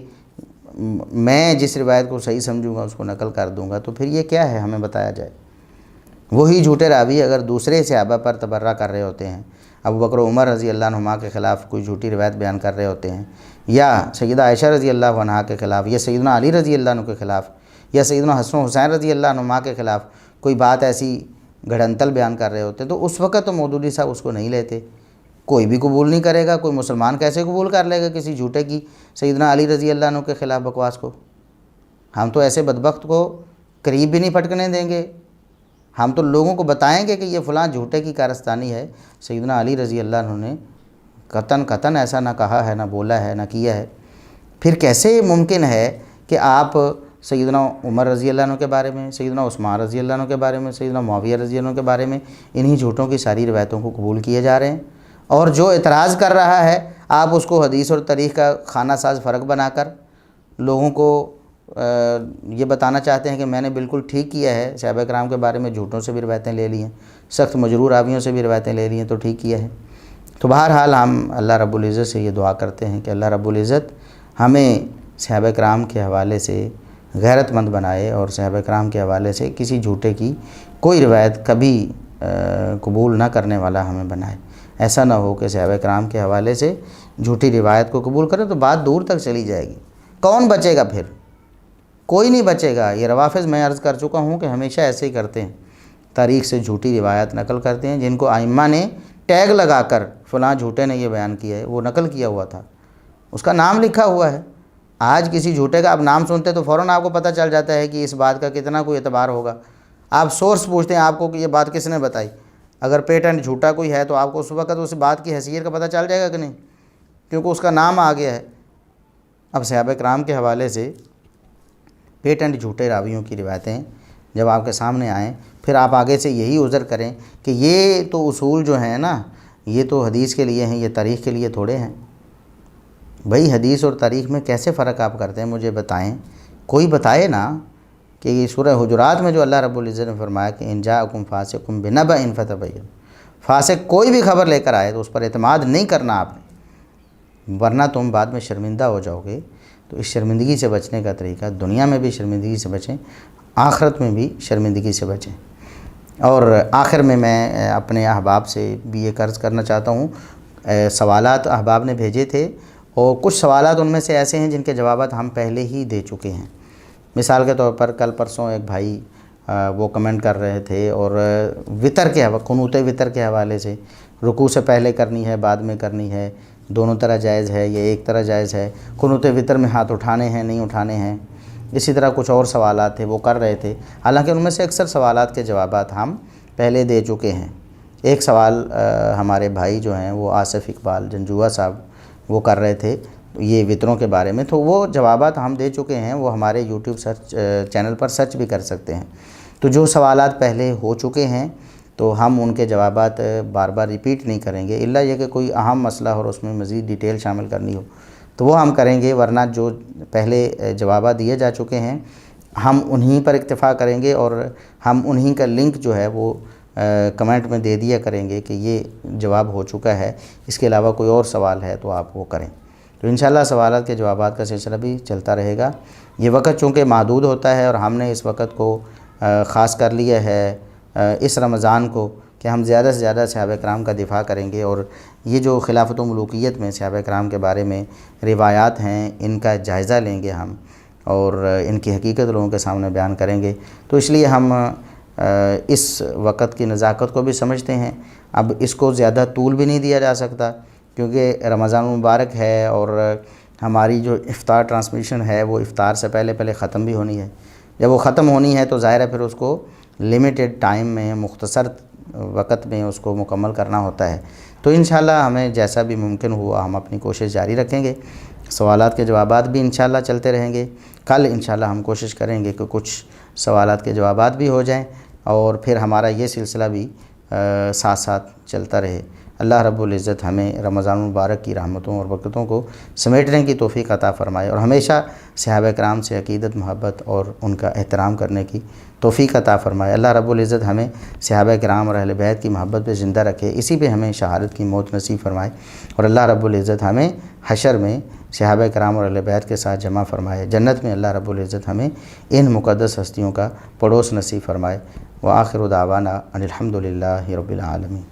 میں جس روایت کو صحیح سمجھوں گا اس کو نقل کر دوں گا، تو پھر یہ کیا ہے؟ ہمیں بتایا جائے۔ وہی جھوٹے راوی اگر دوسرے صحابہ پر تبرہ کر رہے ہوتے ہیں، ابو بکر و عمر رضی اللہ عنہما کے خلاف کوئی جھوٹی روایت بیان کر رہے ہوتے ہیں، یا سیدہ عائشہ رضی اللہ عنہا کے خلاف، یا سیدنا علی رضی اللہ عنہ کے خلاف، یا سیدنا حسن و حسین رضی اللہ عنہما کے خلاف کوئی بات ایسی گھڑنتل بیان کر رہے ہوتے ہیں، تو اس وقت تو مودودی صاحب اس کو نہیں لیتے، کوئی بھی قبول نہیں کرے گا۔ کوئی مسلمان کیسے قبول کر لے گا کسی جھوٹے کی سیدنا علی رضی اللہ عنہ کے خلاف بکواس کو؟ ہم تو ایسے بدبخت کو قریب بھی نہیں پھٹکنے دیں گے۔ ہم تو لوگوں کو بتائیں گے کہ یہ فلاں جھوٹے کی کارستانی ہے، سیدنا علی رضی اللہ عنہ نے قطعاً ایسا نہ کہا ہے، نہ بولا ہے، نہ کیا ہے۔ پھر کیسے ممکن ہے کہ آپ سیدنا عمر رضی اللہ عنہ کے بارے میں، سیدنا عثمان رضی اللہ عنہ کے بارے میں، سیدنا معاویہ رضی اللہ عنہ کے بارے میں انہی جھوٹوں کی ساری روایتوں کو قبول کیے جا رہے ہیں، اور جو اعتراض کر رہا ہے آپ اس کو حدیث اور تاریخ کا خانہ ساز فرق بنا کر لوگوں کو یہ بتانا چاہتے ہیں کہ میں نے بالکل ٹھیک کیا ہے، صحابہ کرام کے بارے میں جھوٹوں سے بھی روایتیں لے لی ہیں، سخت مجروح راویوں سے بھی روایتیں لے لی ہیں، تو ٹھیک کیا ہے۔ تو بہرحال ہم اللہ رب العزت سے یہ دعا کرتے ہیں کہ اللہ رب العزت ہمیں صحابہ کرام کے حوالے سے غیرت مند بنائے، اور صحابہ کرام کے حوالے سے کسی جھوٹے کی کوئی روایت کبھی قبول نہ کرنے والا ہمیں بنائے۔ ایسا نہ ہو کہ صحابہ کرام کے حوالے سے جھوٹی روایت کو قبول کرے تو بات دور تک چلی جائے گی، کون بچے گا پھر؟ کوئی نہیں بچے گا۔ یہ روافظ میں عرض کر چکا ہوں کہ ہمیشہ ایسے ہی کرتے ہیں، تاریخ سے جھوٹی روایت نقل کرتے ہیں، جن کو ائمہ نے ٹیگ لگا کر فلاں جھوٹے نے یہ بیان کیا ہے، وہ نقل کیا ہوا تھا، اس کا نام لکھا ہوا ہے۔ آج کسی جھوٹے کا آپ نام سنتے تو فوراً آپ کو پتہ چل جاتا ہے کہ اس بات کا کتنا کوئی اعتبار ہوگا۔ آپ سورس پوچھتے ہیں آپ کو کہ یہ بات کس نے بتائی، اگر پیٹنٹ جھوٹا کوئی ہے تو آپ کو اس وقت اس بات کی حیثیت کا پتہ چل جائے گا کہ نہیں، کیونکہ اس کا نام آ گیا ہے۔ اب صحابہ کرام کے حوالے سے پیٹنٹ جھوٹے راویوں کی روایتیں جب آپ کے سامنے آئیں، پھر آپ آگے سے یہی عذر کریں کہ یہ تو اصول جو ہیں نا، یہ تو حدیث کے لیے ہیں، یہ تاریخ کے لیے تھوڑے ہیں۔ بھئی حدیث اور تاریخ میں کیسے فرق آپ کرتے ہیں؟ مجھے بتائیں، کوئی بتائے نا کہ یہ سورہ حجرات میں جو اللہ رب العزت نے فرمایا کہ ان جاءکم فاسق بنبأ فتبین، فاسق کوئی بھی خبر لے کر آئے تو اس پر اعتماد نہیں کرنا آپ نے، ورنہ تم بعد میں شرمندہ ہو جاؤ گے۔ تو اس شرمندگی سے بچنے کا طریقہ، دنیا میں بھی شرمندگی سے بچیں، آخرت میں بھی شرمندگی سے بچیں۔ اور آخر میں اپنے احباب سے بھی یہ عرض کرنا چاہتا ہوں، سوالات احباب نے بھیجے تھے، اور کچھ سوالات ان میں سے ایسے ہیں جن کے جوابات ہم پہلے ہی دے چکے ہیں۔ مثال کے طور پر کل پرسوں ایک بھائی وہ کمنٹ کر رہے تھے، اور وطر کے قنوت وطر کے حوالے سے، رکوع سے پہلے کرنی ہے بعد میں کرنی ہے، دونوں طرح جائز ہے یا ایک طرح جائز ہے، قنوت وطر میں ہاتھ اٹھانے ہیں نہیں اٹھانے ہیں، اسی طرح کچھ اور سوالات تھے وہ کر رہے تھے۔ حالانکہ ان میں سے اکثر سوالات کے جوابات ہم پہلے دے چکے ہیں۔ ایک سوال ہمارے بھائی جو ہیں وہ آصف اقبال جنجوعہ صاحب وہ کر رہے تھے یہ وطروں کے بارے میں، تو وہ جوابات ہم دے چکے ہیں، وہ ہمارے یوٹیوب سرچ چینل پر سرچ بھی کر سکتے ہیں۔ تو جو سوالات پہلے ہو چکے ہیں تو ہم ان کے جوابات بار بار ریپیٹ نہیں کریں گے، الا یہ کہ کوئی اہم مسئلہ اور اس میں مزید ڈیٹیل شامل کرنی ہو تو وہ ہم کریں گے، ورنہ جو پہلے جوابات دیے جا چکے ہیں ہم انہی پر اکتفا کریں گے، اور ہم انہی کا لنک جو ہے وہ کمنٹ میں دے دیا کریں گے کہ یہ جواب ہو چکا ہے، اس کے علاوہ کوئی اور سوال ہے تو آپ وہ کریں۔ تو انشاءاللہ سوالات کے جوابات کا سلسلہ بھی چلتا رہے گا۔ یہ وقت چونکہ محدود ہوتا ہے، اور ہم نے اس وقت کو خاص کر لیا ہے اس رمضان کو کہ ہم زیادہ سے زیادہ صحابہ کرام کا دفاع کریں گے، اور یہ جو خلافت و ملوکیت میں صحابہ کرام کے بارے میں روایات ہیں ان کا جائزہ لیں گے ہم، اور ان کی حقیقت لوگوں کے سامنے بیان کریں گے۔ تو اس لیے ہم اس وقت کی نزاکت کو بھی سمجھتے ہیں۔ اب اس کو زیادہ طول بھی نہیں دیا جا سکتا، کیونکہ رمضان مبارک ہے اور ہماری جو افطار ٹرانسمیشن ہے وہ افطار سے پہلے ختم بھی ہونی ہے۔ جب وہ ختم ہونی ہے تو ظاہر ہے پھر اس کو لیمیٹڈ ٹائم میں، مختصر وقت میں اس کو مکمل کرنا ہوتا ہے۔ تو انشاءاللہ ہمیں جیسا بھی ممکن ہوا ہم اپنی کوشش جاری رکھیں گے، سوالات کے جوابات بھی انشاءاللہ چلتے رہیں گے۔ کل انشاءاللہ ہم کوشش کریں گے کہ کچھ سوالات کے جوابات بھی ہو جائیں اور پھر ہمارا یہ سلسلہ بھی ساتھ ساتھ چلتا رہے۔ اللہ رب العزت ہمیں رمضان المبارک کی رحمتوں اور برکتوں کو سمیٹنے کی توفیق عطا فرمائے اور ہمیشہ صحابہ کرام سے عقیدت، محبت اور ان کا احترام کرنے کی توفیق عطا فرمائے۔ اللہ رب العزت ہمیں صحابہ کرام اور اہل بیت کی محبت پہ زندہ رکھے، اسی پہ ہمیں شہادت کی موت نصیب فرمائے، اور اللہ رب العزت ہمیں حشر میں صحابہ کرام اور اہل بیت کے ساتھ جمع فرمائے۔ جنت میں اللہ رب العزت ہمیں ان مقدس ہستیوں کا پڑوس نصیب فرمائے۔ وآخر دعوانا ان الحمد للہ رب العالمین۔